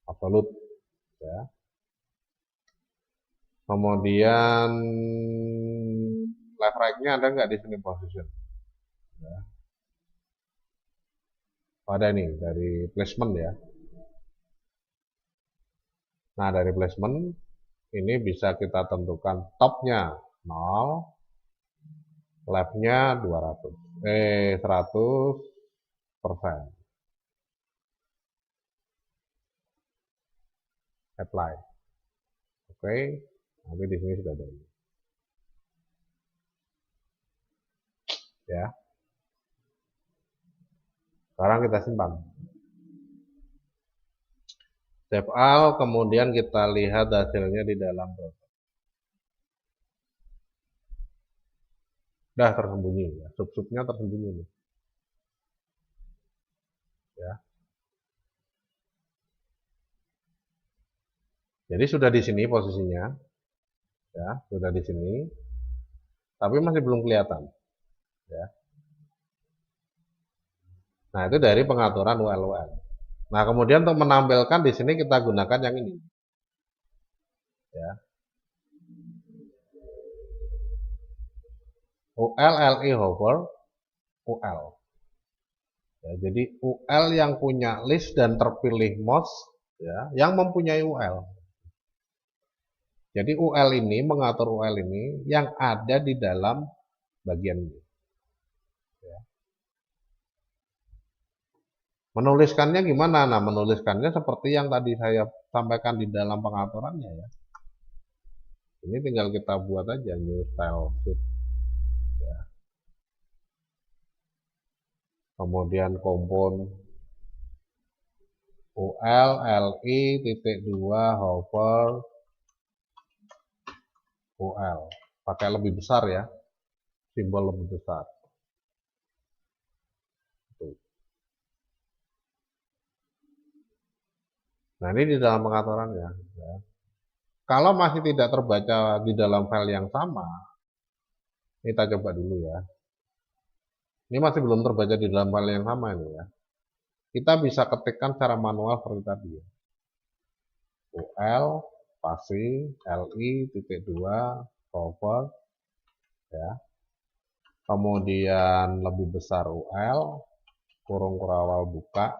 absolute, ya. Kemudian left right-nya ada nggak di sini position? Ya. Ada nih dari placement ya. Nah dari placement ini bisa kita tentukan topnya 0, left-nya 100%. Apply. Oke, nanti di sini sudah ada. Ya. Sekarang kita simpan. Save all, kemudian kita lihat hasilnya di dalam browser. Udah tersembunyi ya, sub-subnya tersembunyi nih. Ya. Jadi sudah di sini posisinya. Ya, sudah di sini. Tapi masih belum kelihatan. Ya. Nah, itu dari pengaturan UL. Nah, kemudian untuk menampilkan di sini kita gunakan yang ini. Ya. UL LI hover UL. Ya, jadi UL yang punya list dan terpilih mouse ya, yang mempunyai UL. Jadi UL ini mengatur UL ini yang ada di dalam bagian ini. Ya. Menuliskannya gimana? Nah, menuliskannya seperti yang tadi saya sampaikan di dalam pengaturannya ya. Ini tinggal kita buat aja new style sheet. Ya. Kemudian kompon UL LI titik 2 hover UL. Pakai lebih besar ya, simbol lebih besar. Tuh. Nah ini di dalam pengaturannya. Ya. Kalau masih tidak terbaca di dalam file yang sama, kita coba dulu ya. Ini masih belum terbaca di dalam file yang sama ini ya. Kita bisa ketikkan secara manual seperti tadi ya. UL spasi LI titik 2 cover ya. kemudian lebih besar UL, kurung kurawal buka,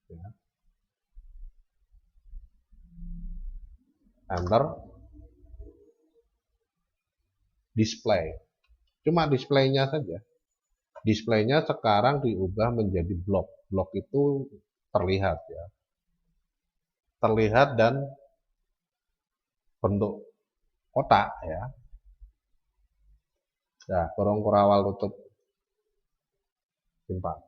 ya. Enter, display. Cuma displaynya saja. Displaynya sekarang diubah menjadi blok. Blok itu terlihat ya. Terlihat dan bentuk kotak ya. Nah, kurung kurawal tutup, simpan.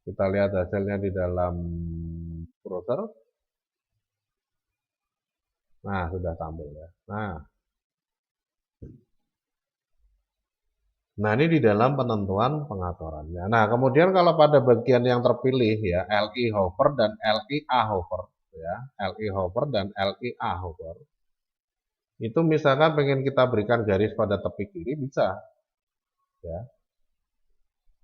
Kita lihat hasilnya di dalam browser. Nah, sudah tampil ya. Nah, ini di dalam penentuan pengaturannya. Nah, kemudian kalau pada bagian yang terpilih ya, LI hover dan LIA hover ya, LI hover dan LIA hover. Itu misalkan pengen kita berikan garis pada tepi kiri bisa ya.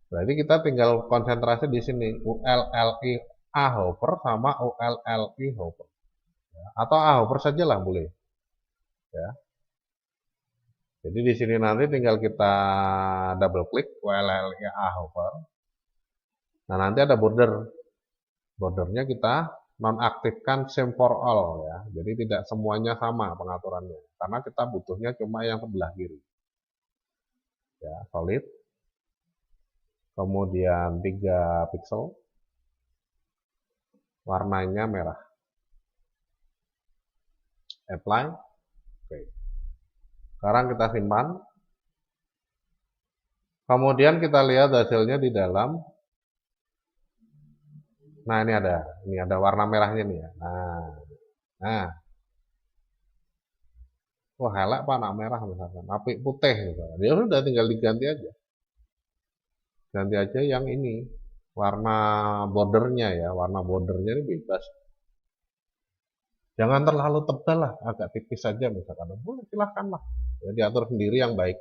Berarti kita tinggal konsentrasi di sini ULLIA hover sama ULLI hover. Ya. Atau A hover saja lah boleh. Ya. Jadi di sini nanti tinggal kita double klik ULLIA hover. Nah, nanti ada border. Bordernya kita nonaktifkan same for all ya. Jadi tidak semuanya sama pengaturannya. Karena kita butuhnya cuma yang sebelah kiri. Ya, solid. Kemudian 3 pixel. Warnanya merah. Apply. Oke. Sekarang kita simpan. Kemudian kita lihat hasilnya di dalam. Nah, ini ada warna merahnya nih ya. Nah. Wah, helak warna merah misalkan, apik putih misalkan. Ya udah tinggal diganti aja. Ganti aja yang ini. Warna bordernya ya, warna bordernya ini bebas. Jangan terlalu tebal lah, agak tipis saja misalkan. Boleh, silahkan lah. Ya, diatur sendiri yang baik.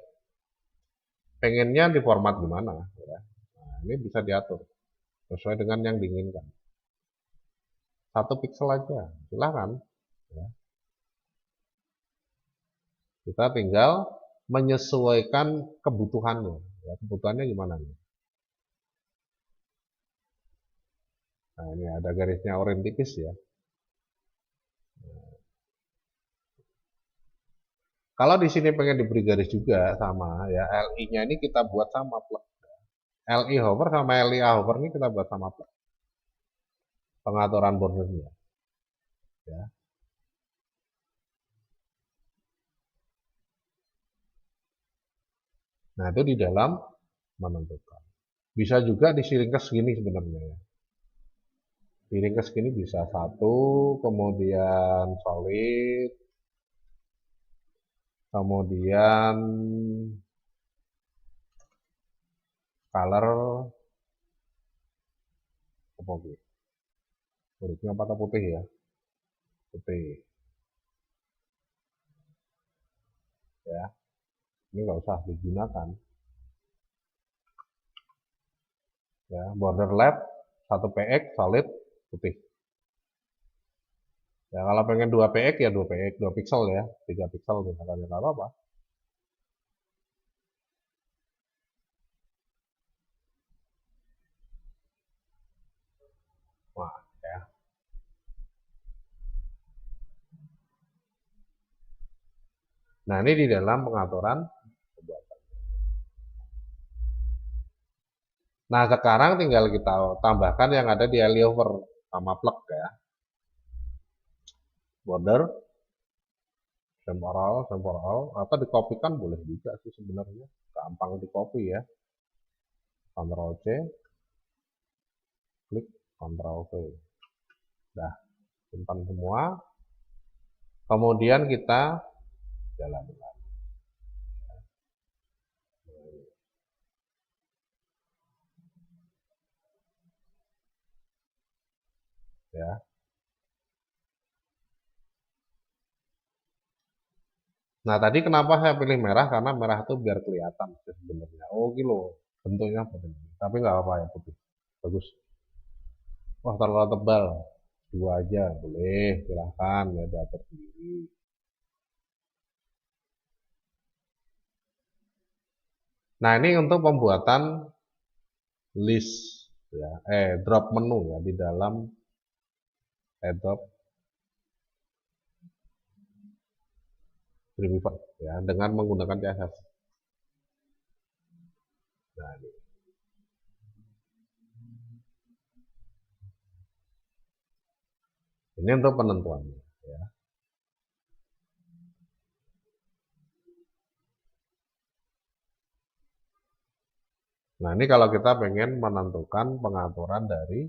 Pengennya di format gimana ya. Nah, ini bisa diatur sesuai dengan yang diinginkan. 1 pixel aja, silahkan ya. Kita tinggal menyesuaikan kebutuhannya ya, kebutuhannya gimana nih. Nah, ini ada garisnya oranye tipis ya. Kalau di sini pengen diberi garis juga sama ya, LI-nya ini kita buat sama plug. LI hover sama LIA hover ini kita buat sama plug. Pengaturan bordernya. Ya. Nah, itu di dalam menentukan. Bisa juga disiring ke segini sebenarnya ya. Siring ke segini bisa 1, kemudian solid, kemudian color, apa gitu? Hurufnya apa putih ya? Putih. Ya, ini nggak usah digunakan. Ya, border left 1 px solid putih. Ya, kalau pengen 2 px ya 2 px 2 pixel ya, 3 pixel misalkan ya nggak apa-apa. Wah, ya. Nah, ini di dalam pengaturan pembuatan. Nah, sekarang tinggal kita tambahkan yang ada di LI-over sama plug ya. Border, temporal, atau dikopikan boleh juga sih sebenarnya. Gampang di copy ya. Ctrl C, klik Ctrl V. Nah, simpan semua. Kemudian kita jalankan. Ya. Nah, tadi kenapa saya pilih merah? Karena merah itu biar kelihatan sebenarnya. Oh, kilo bentuknya begini. Tapi nggak apa-apa ya putih. Bagus. Wah, terlalu tebal. 2 aja boleh, silahkan ya diatur sendiri. Nah, ini untuk pembuatan list ya, drop menu ya di dalam Adobe Dreamweaver ya dengan menggunakan CSS. Nah, ini untuk penentuannya ya. Nah, ini kalau kita pengen menentukan pengaturan dari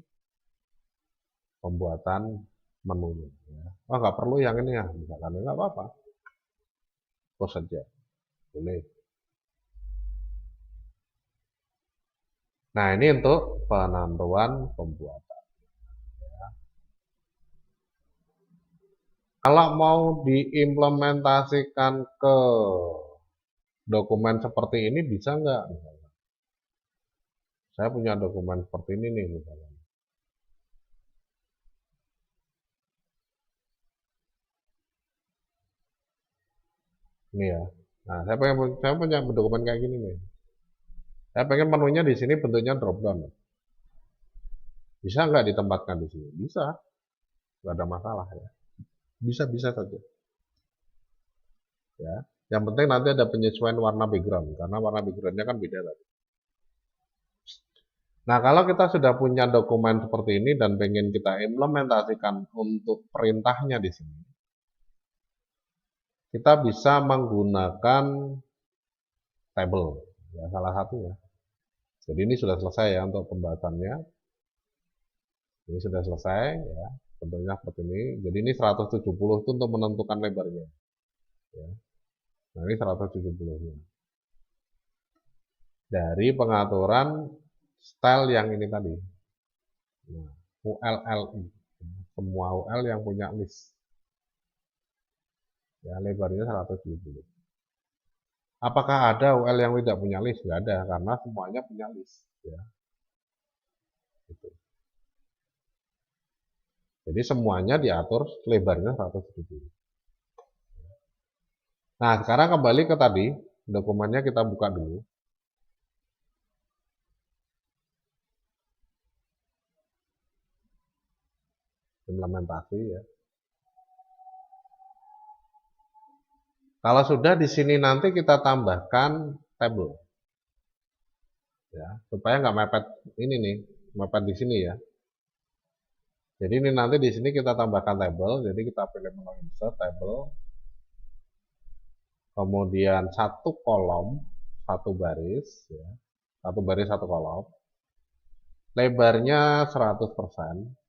pembuatan menunya ya. Oh, nggak perlu yang ini ya, misalkan nggak apa-apa, terus saja boleh. Nah, ini untuk penentuan pembuatan. Kalau mau diimplementasikan ke dokumen seperti ini bisa nggak? Saya punya dokumen seperti ini nih misalnya. Ini ya. Nah, saya punya dokumen kayak gini nih. Saya pengen menunya di sini bentuknya drop down. Bisa nggak ditempatkan di sini? Bisa, nggak ada masalah ya. Bisa saja. Ya. Yang penting nanti ada penyesuaian warna background karena warna backgroundnya kan beda tadi. Nah, kalau kita sudah punya dokumen seperti ini dan pengen kita implementasikan untuk perintahnya di sini, kita bisa menggunakan table, ya salah satunya. Jadi ini sudah selesai ya untuk pembahasannya. Ini sudah selesai ya, bentuknya seperti ini. Jadi ini 170 itu untuk menentukan lebarnya. Ya. Nah, ini 170-nya. Dari pengaturan style yang ini tadi. Nah, ULLI. Semua UL yang punya list. Ya, lebarnya 170. Apakah ada UL yang tidak punya list? Tidak ada, karena semuanya punya list. Ya. Gitu. Jadi semuanya diatur lebarnya 170. Nah, sekarang kembali ke tadi, dokumennya kita buka dulu. Implementasi ya. Kalau sudah di sini nanti kita tambahkan table. Ya, supaya nggak mepet ini nih, mepet di sini ya. Jadi ini nanti di sini kita tambahkan table, jadi kita pilih menu insert table. Kemudian satu kolom, satu baris ya. Satu baris satu kolom. Lebarnya 100%.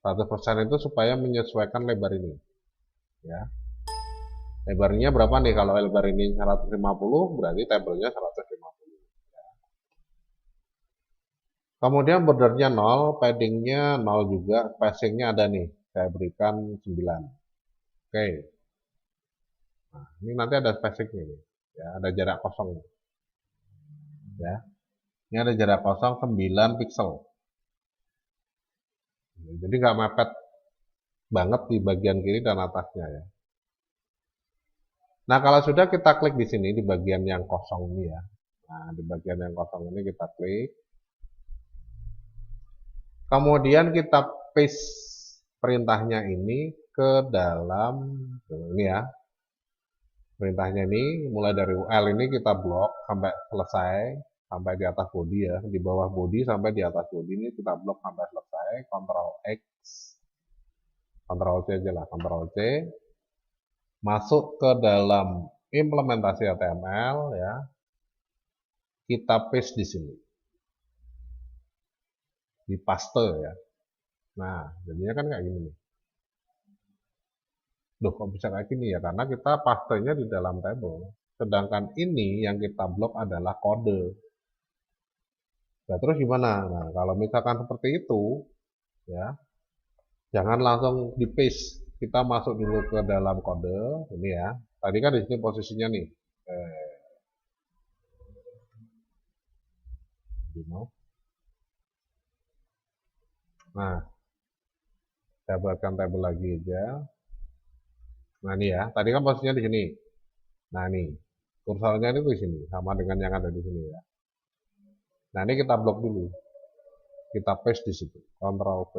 100% itu supaya menyesuaikan lebar ini. Ya. Lebarnya berapa nih? Kalau lebar ini 150, berarti tabelnya 150. Kemudian bordernya 0, paddingnya 0 juga, spacingnya ada nih. Saya berikan 9. Oke. Nah, ini nanti ada spacingnya nih. Ya, ada jarak kosong. Ya. Ini ada jarak kosong 9 pixel. Jadi nggak mepet banget di bagian kiri dan atasnya ya. Nah, kalau sudah kita klik di sini di bagian yang kosong ini ya. Nah, di bagian yang kosong ini kita klik. Kemudian kita paste perintahnya ini ke dalam ini ya. Perintahnya ini mulai dari UL ini kita blok sampai selesai, sampai di atas body ya. Di bawah body sampai di atas body ini kita blok sampai selesai. Ctrl X, Ctrl C aja lah, Ctrl C. Masuk ke dalam implementasi HTML ya. Kita paste di sini. Di paste ya. Nah, jadinya kan kayak gini nih. Loh, kok bisa kayak gini ya? Karena kita pastenya di dalam table. Sedangkan ini yang kita blok adalah kode. Nah, terus gimana? Nah, kalau misalkan seperti itu, ya, jangan langsung di paste. Kita masuk dulu ke dalam kode, ini ya. Tadi kan di sini posisinya nih. Nah, saya buatkan tabel lagi aja. Nah, ini ya. Tadi kan posisinya di sini. Nah ini kursornya ini di sini sama dengan yang ada di sini ya. Nah ini kita blok dulu, kita paste di situ, Ctrl V.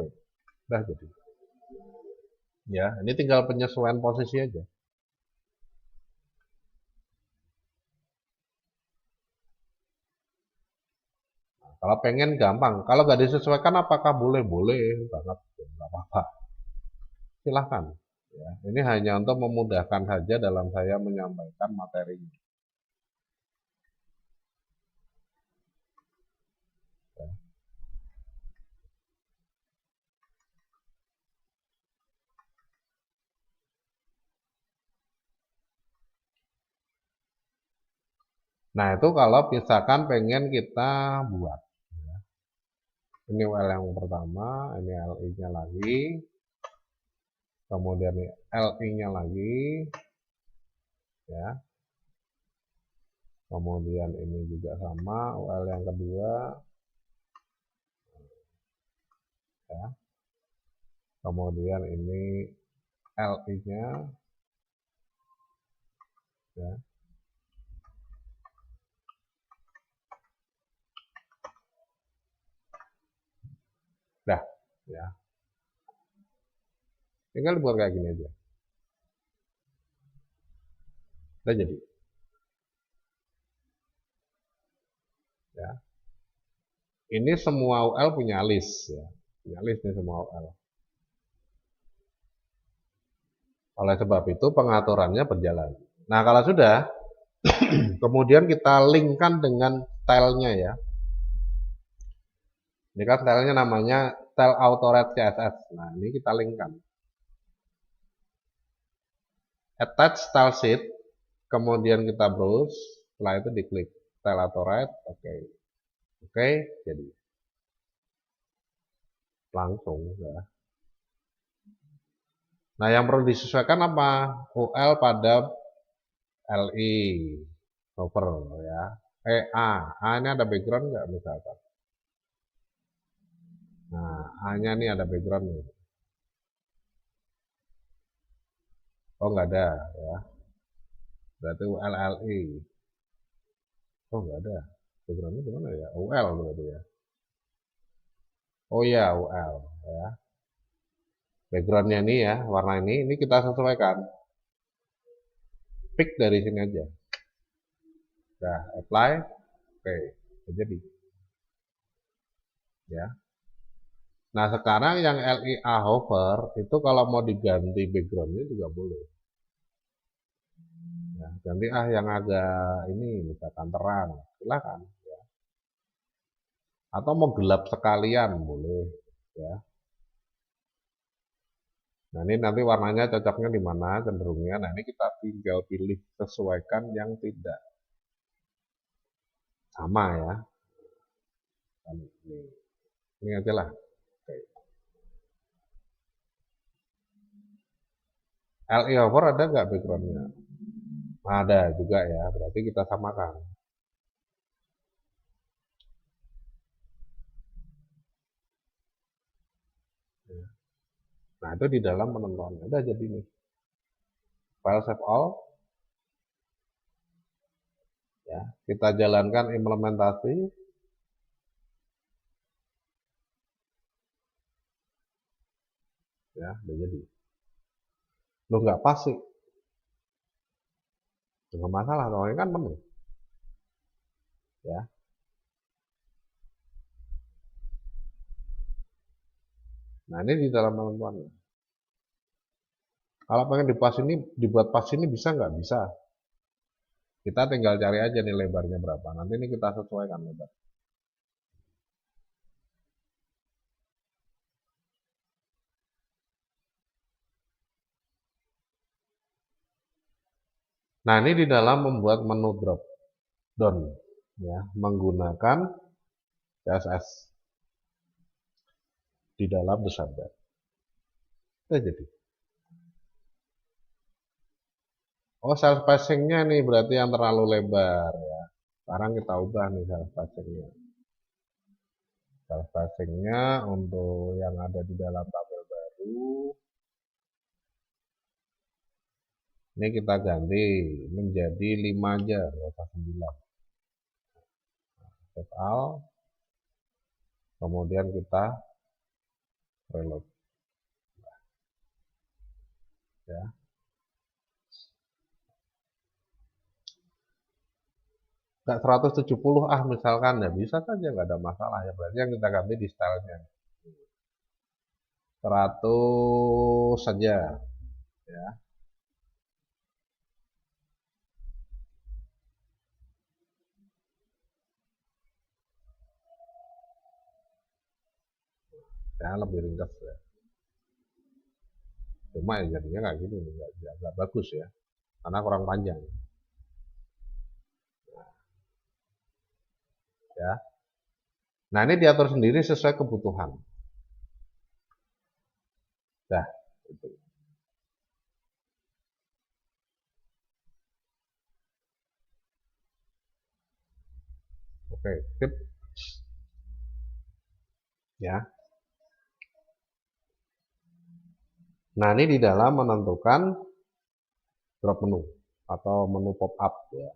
Udah jadi. Ya, ini tinggal penyesuaian posisi aja. Nah, kalau pengen gampang, kalau nggak disesuaikan apakah boleh? Boleh banget, nggak apa-apa. Silahkan. Ya, ini hanya untuk memudahkan saja dalam saya menyampaikan materinya. Ya. Nah itu kalau misalkan pengen kita buat. Ya. Ini UL yang pertama, ini LI-nya lagi, kemudian ini LI-nya lagi, ya. Kemudian ini juga sama, UL yang kedua, ya. Kemudian ini LI-nya, ya. Dah, ya. Tinggal buat kayak gini aja. Udah jadi. Ya. Ini semua UL punya list, ya. Punya list nih semua UL. Oleh sebab itu pengaturannya berjalan. Nah kalau sudah, kemudian kita linkkan dengan stylenya ya. Ini kan stylenya namanya style autorate CSS. Nah ini kita linkkan. Attach style sheet, kemudian kita browse, setelah itu diklik style autorate, oke. Oke, jadi langsung ya. Nah yang perlu disesuaikan apa? UL pada LI over ya. A ini ada background nggak misalkan? Nah, A-nya nih ada background nih. Oh nggak ada ya. Berarti ULLI. Oh nggak ada. Backgroundnya di mana ya? UL berarti ya. Oh ya UL ya. Backgroundnya ini ya, warna ini kita sesuaikan. Pick dari sini aja. Nah, apply. Oke, jadi ya. Nah sekarang yang LIA hover itu kalau mau diganti backgroundnya juga boleh. Ya, ganti yang agak ini misalkan terang, silakan. Ya. Atau mau gelap sekalian boleh. Ya. Nah ini nanti warnanya cocoknya di mana cenderungnya. Nah ini kita tinggal pilih sesuaikan yang tidak sama ya. Ini aja lah. Oke. LI hover ada nggak backgroundnya? Ada juga ya. Berarti kita samakan. Nah itu di dalam penentuannya. Udah jadi nih. File save all. Ya, kita jalankan implementasi. Ya, udah jadi. Lo nggak pas sih. Nggak masalah, soalnya kan penuh. Ya. Nah ini di dalam penentuannya. Kalau pengen dibuat pas ini bisa nggak? Bisa. Kita tinggal cari aja nih lebarnya berapa. Nanti ini kita sesuaikan lebar. Nah ini di dalam membuat menu drop down ya menggunakan CSS di dalam the sidebar. Itu jadi. Oh cell spacingnya nih berarti yang terlalu lebar ya. Sekarang kita ubah nih cell spacingnya. Cell spacingnya untuk yang ada di dalam tabel baru Ini kita ganti menjadi 5 aja, nggak usah 9. Total. Kemudian kita reload. Ya. Nggak 170 misalkan, ya bisa saja, nggak ada masalah ya. Berarti yang kita ganti di stylenya 100 saja ya. Ya lebih ringkas ya. Cuma ya jadinya nggak gitu, nggak bagus ya, karena kurang panjang ya. Nah ini diatur sendiri sesuai kebutuhan. Dah, itu. Oke, sip. Ya. Nah ini di dalam menentukan drop menu atau menu pop up ya.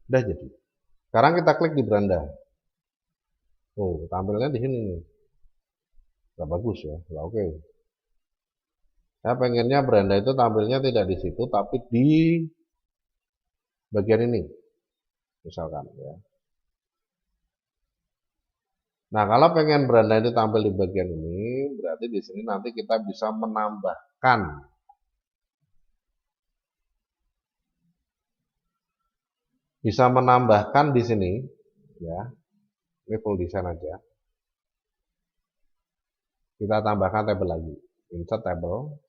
Udah jadi. Sekarang kita klik di beranda. Oh, tampilnya di sini nih. Nggak bagus ya, nggak oke. Saya pengennya beranda itu tampilnya tidak di situ, tapi di bagian ini, misalkan ya. Nah, kalau pengen beranda itu tampil di bagian ini, berarti di sini nanti kita bisa menambahkan di sini ya. Ini full design aja. Kita tambahkan tabel lagi. Insert table.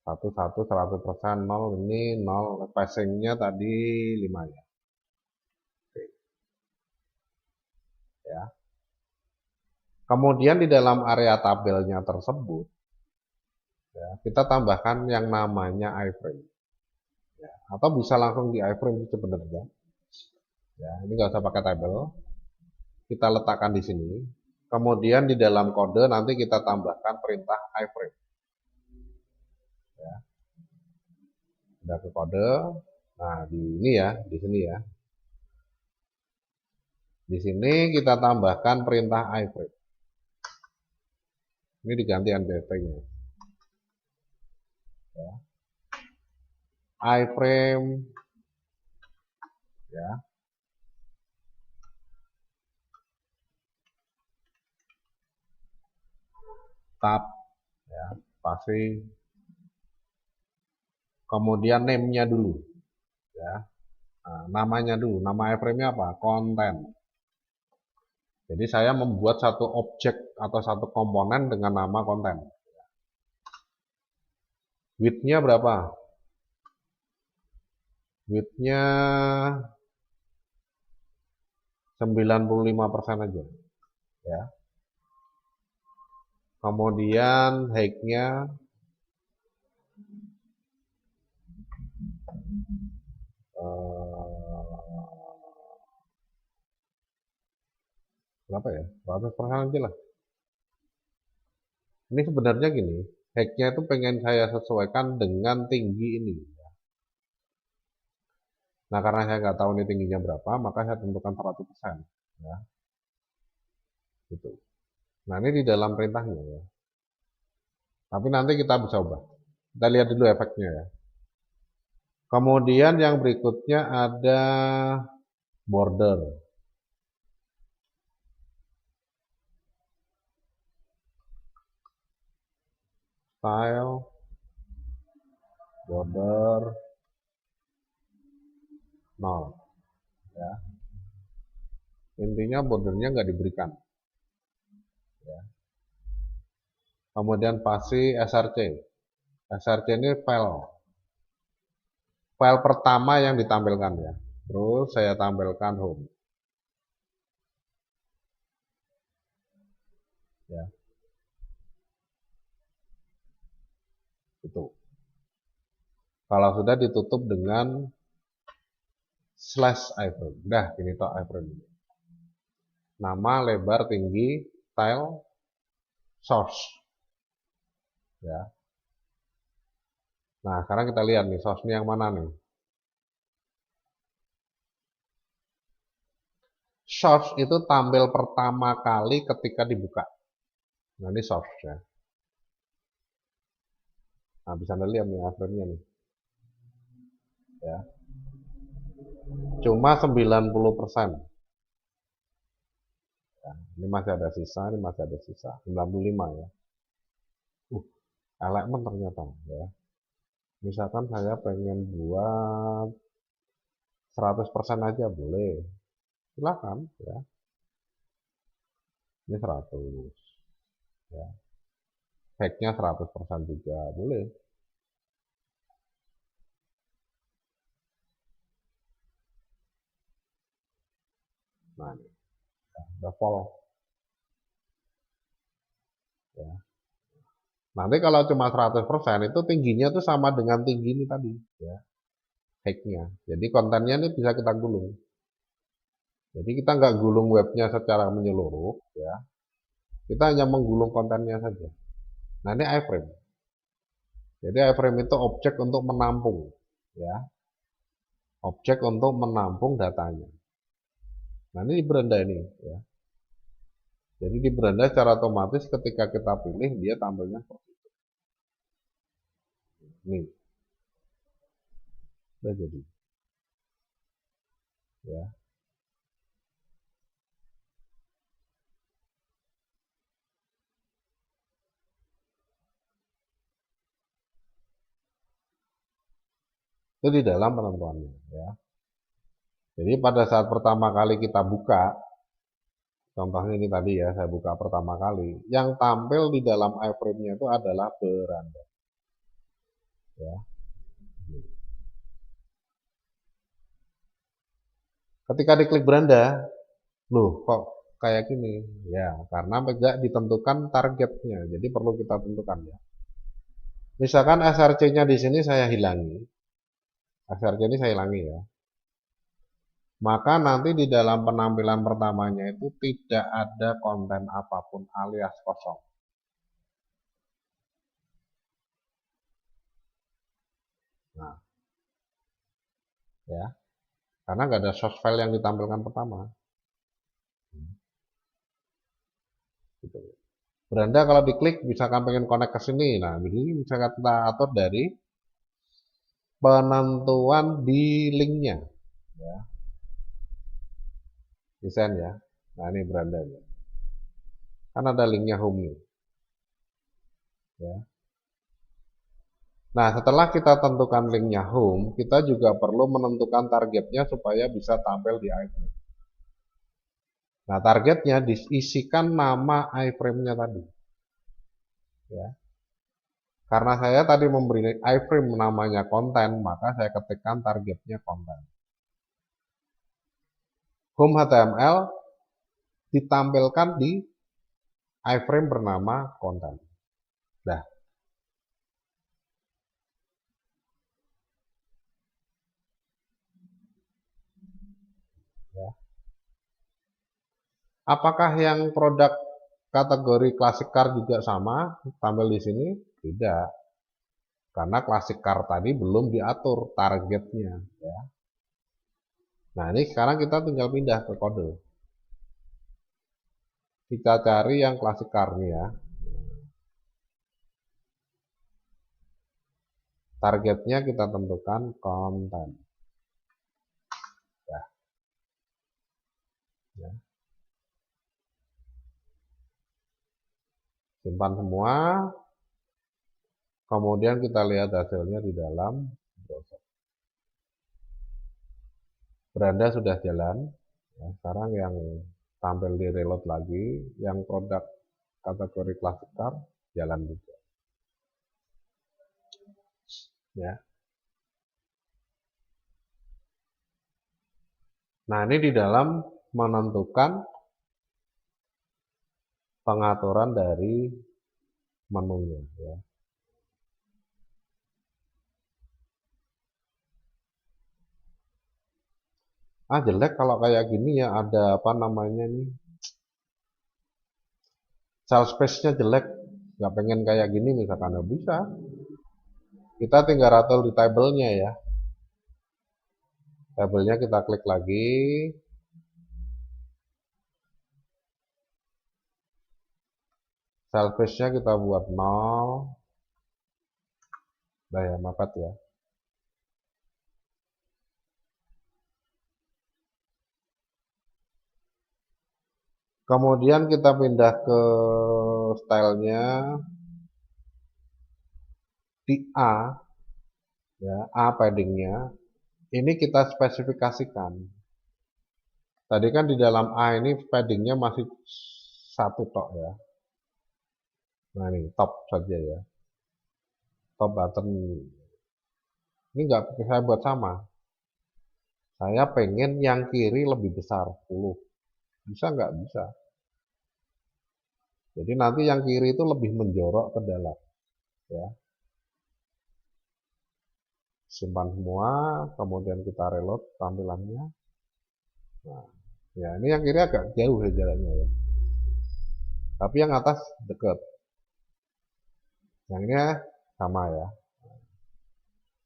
100% 0 ini 0, passingnya tadi 5 ya. Oke. Ya. Kemudian di dalam area tabelnya tersebut ya, kita tambahkan yang namanya iframe. Ya, atau bisa langsung di iframe sebenarnya. Ya, ini nggak usah pakai tabel. Kita letakkan di sini. Kemudian di dalam kode nanti kita tambahkan perintah iframe. Ya, udah ke kode. Nah, di ini ya, di sini ya. Di sini kita tambahkan perintah iframe. Ini diganti NBV-nya. Ya. Iframe ya. Tab ya, spasi. Kemudian name-nya dulu ya. Nah, namanya dulu, nama iframe-nya apa? Konten. Jadi saya membuat satu objek atau satu komponen dengan nama konten. Width-nya berapa? Width-nya 95% aja ya. Kemudian height-nya berapa ya? 100% aja lah. Ini sebenarnya gini, height-nya itu pengen saya sesuaikan dengan tinggi ini. Nah, karena saya nggak tahu ini tingginya berapa, maka saya tentukan 100%. Ya. Gitu. Nah, ini di dalam perintahnya ya. Tapi nanti kita bisa ubah. Kita lihat dulu efeknya ya. Kemudian yang berikutnya ada border. Style, border, 0. Ya. Intinya bordernya nggak diberikan. Ya. Kemudian pasti src. src ini file pertama yang ditampilkan ya. Terus saya tampilkan home. Ya. Itu. Kalau sudah ditutup dengan slash iframe. Udah, ini toh iframe. nama, lebar, tinggi, style, source. Ya. Nah, sekarang kita lihat nih, source-nya yang mana nih? Source itu tampil pertama kali ketika dibuka. Nah, ini source ya. Nah, bisa Anda lihat nih iframe-nya nih. Ya. Cuma 90%. Ya, ini masih ada sisa, ini masih ada sisa. 95 ya. Elemen ternyata ya. Misalkan saya pengen buat 100% aja boleh. Silakan ya. Ini 100 ya. Hacknya 100% juga boleh. Nah, ini udah full ya. Nanti kalau cuma 100% itu tingginya tuh sama dengan tinggi ini tadi ya. Hacknya. Jadi kontennya ini bisa kita gulung. Jadi kita nggak gulung webnya secara menyeluruh ya. Kita hanya menggulung kontennya saja. Nah, ini iframe. Jadi iframe itu objek untuk menampung ya. Objek untuk menampung datanya. Nah, ini di beranda ini ya. Jadi di beranda secara otomatis ketika kita pilih dia tampilnya seperti itu. Nih. Udah jadi. Ya. Itu di dalam penentuannya ya. Jadi pada saat pertama kali kita buka, contohnya ini tadi ya, saya buka pertama kali, yang tampil di dalam iframe-nya itu adalah beranda. Ya. Ketika diklik beranda, loh kok kayak gini? Ya, karena tidak ditentukan targetnya, jadi perlu kita tentukan ya. Misalkan SRC-nya di sini saya hilangi, SRC ini saya hilangi ya. Maka nanti di dalam penampilan pertamanya itu tidak ada konten apapun alias kosong. Nah, ya, karena nggak ada source file yang ditampilkan pertama. Gitu. Beranda kalau diklik misalkan pengen connect ke sini, nah ini bisa kita atur dari penentuan di linknya, ya, desain ya. Nah ini beranda ya. Kan ada linknya home nih, ya. Nah setelah kita tentukan linknya home, kita juga perlu menentukan targetnya supaya bisa tampil di iframe. Nah targetnya diisikan nama iframe-nya tadi, ya. Karena saya tadi memberi iframe namanya konten, maka saya ketikkan targetnya konten. Home HTML ditampilkan di iframe bernama konten. Nah, ya. Apakah yang produk kategori classic car juga sama tampil di sini? Tidak, karena classic car tadi belum diatur targetnya. Ya. Nah ini sekarang kita tinggal pindah ke kode. Kita cari yang classic car nih ya. Targetnya kita tentukan konten. Ya. Ya. Simpan semua. Kemudian kita lihat hasilnya di dalam browser. Beranda sudah jalan. Nah, sekarang yang tampil di reload lagi, yang produk kategori classic car jalan juga. Ya. Nah ini di dalam menentukan pengaturan dari menunya. Ya. Jelek kalau kayak gini ya ada apa namanya nih Cell space-nya jelek, nggak pengen kayak gini misalkan, ya bisa. Kita tinggal atur di tabelnya ya. Tabelnya kita klik lagi. Cell space-nya kita buat 0. Nah ya, mepet ya. Kemudian kita pindah ke stylenya di A, ya, A paddingnya. Ini kita spesifikasikan. Tadi kan di dalam A ini paddingnya masih satu tok ya. Nah ini top saja ya. Top button. Ini nggak saya buat sama. Saya pengen yang kiri lebih besar 10. Bisa nggak? Bisa. Jadi nanti yang kiri itu lebih menjorok ke dalam. Ya. Simpan semua, kemudian kita reload tampilannya. Nah, ya ini yang kiri agak jauh ya jaraknya ya. Tapi yang atas dekat. Yang ini sama ya.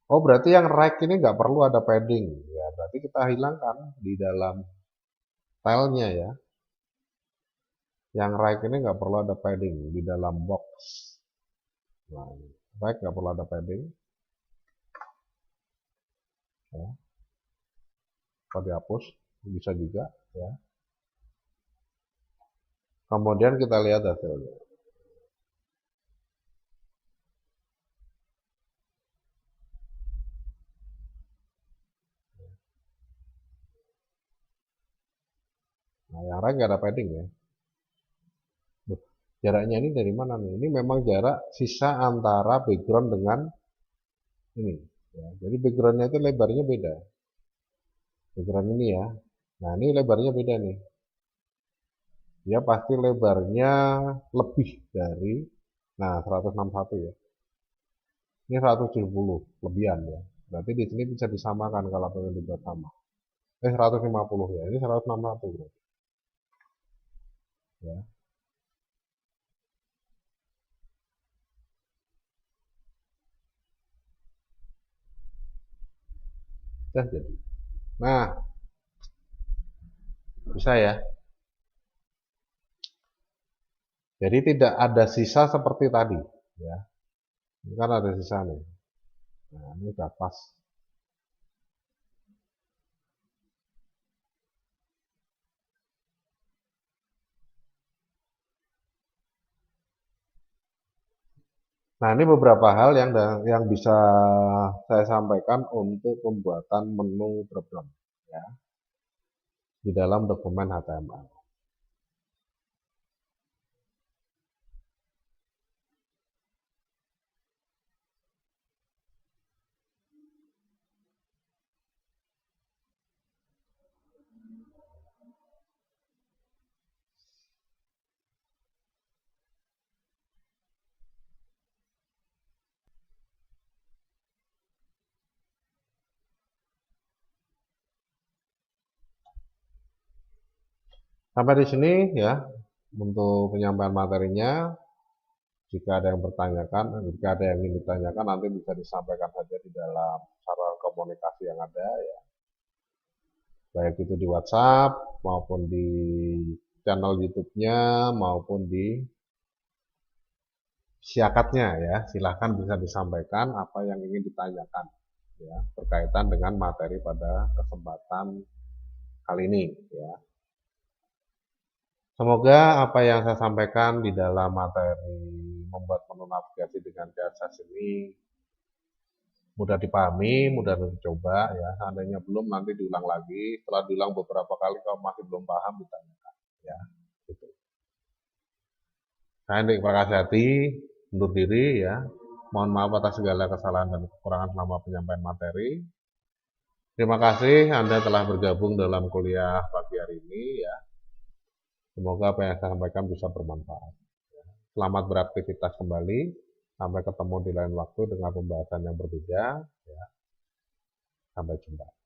Oh berarti yang right ini nggak perlu ada padding. Ya berarti kita hilangkan di dalam filenya ya. Yang right ini nggak perlu ada padding di dalam box. Nah, right nggak perlu ada padding. Ya. Kalau dihapus bisa juga ya. Kemudian kita lihat hasilnya. Nah, yang right nggak ada padding ya. Jaraknya ini dari mana nih? Ini memang jarak sisa antara background dengan ini. Ya. Jadi backgroundnya itu lebarnya beda. Background ini ya. Nah ini lebarnya beda nih. Dia pasti lebarnya lebih dari, nah 161 ya. Ini 170 lebihan ya. Berarti di sini bisa disamakan kalau pengen dibuat sama. 150 ya. Ini 161 berarti. Ya. Sudah jadi. Nah, bisa ya. Jadi tidak ada sisa seperti tadi, ya. Ini kan ada sisa nih. Nah, ini udah pas. Nah, ini beberapa hal yang bisa saya sampaikan untuk pembuatan menu dropdown ya di dalam dokumen HTML. Sampai di sini ya untuk penyampaian materinya. Jika ada yang bertanyakan, jika ada yang ingin ditanyakan nanti bisa disampaikan saja di dalam saluran komunikasi yang ada ya. Baik itu di WhatsApp maupun di channel YouTube-nya maupun di siakatnya ya. Silahkan bisa disampaikan apa yang ingin ditanyakan ya berkaitan dengan materi pada kesempatan kali ini ya. Semoga apa yang saya sampaikan di dalam materi membuat menu navigasi dengan CSS ini mudah dipahami, mudah dicoba ya. Seandainya belum nanti diulang lagi. Setelah diulang beberapa kali kalau masih belum paham ditanyakan ya. Gitu. Saya Hendrik Prakasihati undur diri ya. Mohon maaf atas segala kesalahan dan kekurangan selama penyampaian materi. Terima kasih Anda telah bergabung dalam kuliah pagi hari ini ya. Semoga apa yang saya sampaikan bisa bermanfaat. Selamat beraktivitas kembali. Sampai ketemu di lain waktu dengan pembahasan yang berbeda. Ya. Sampai jumpa.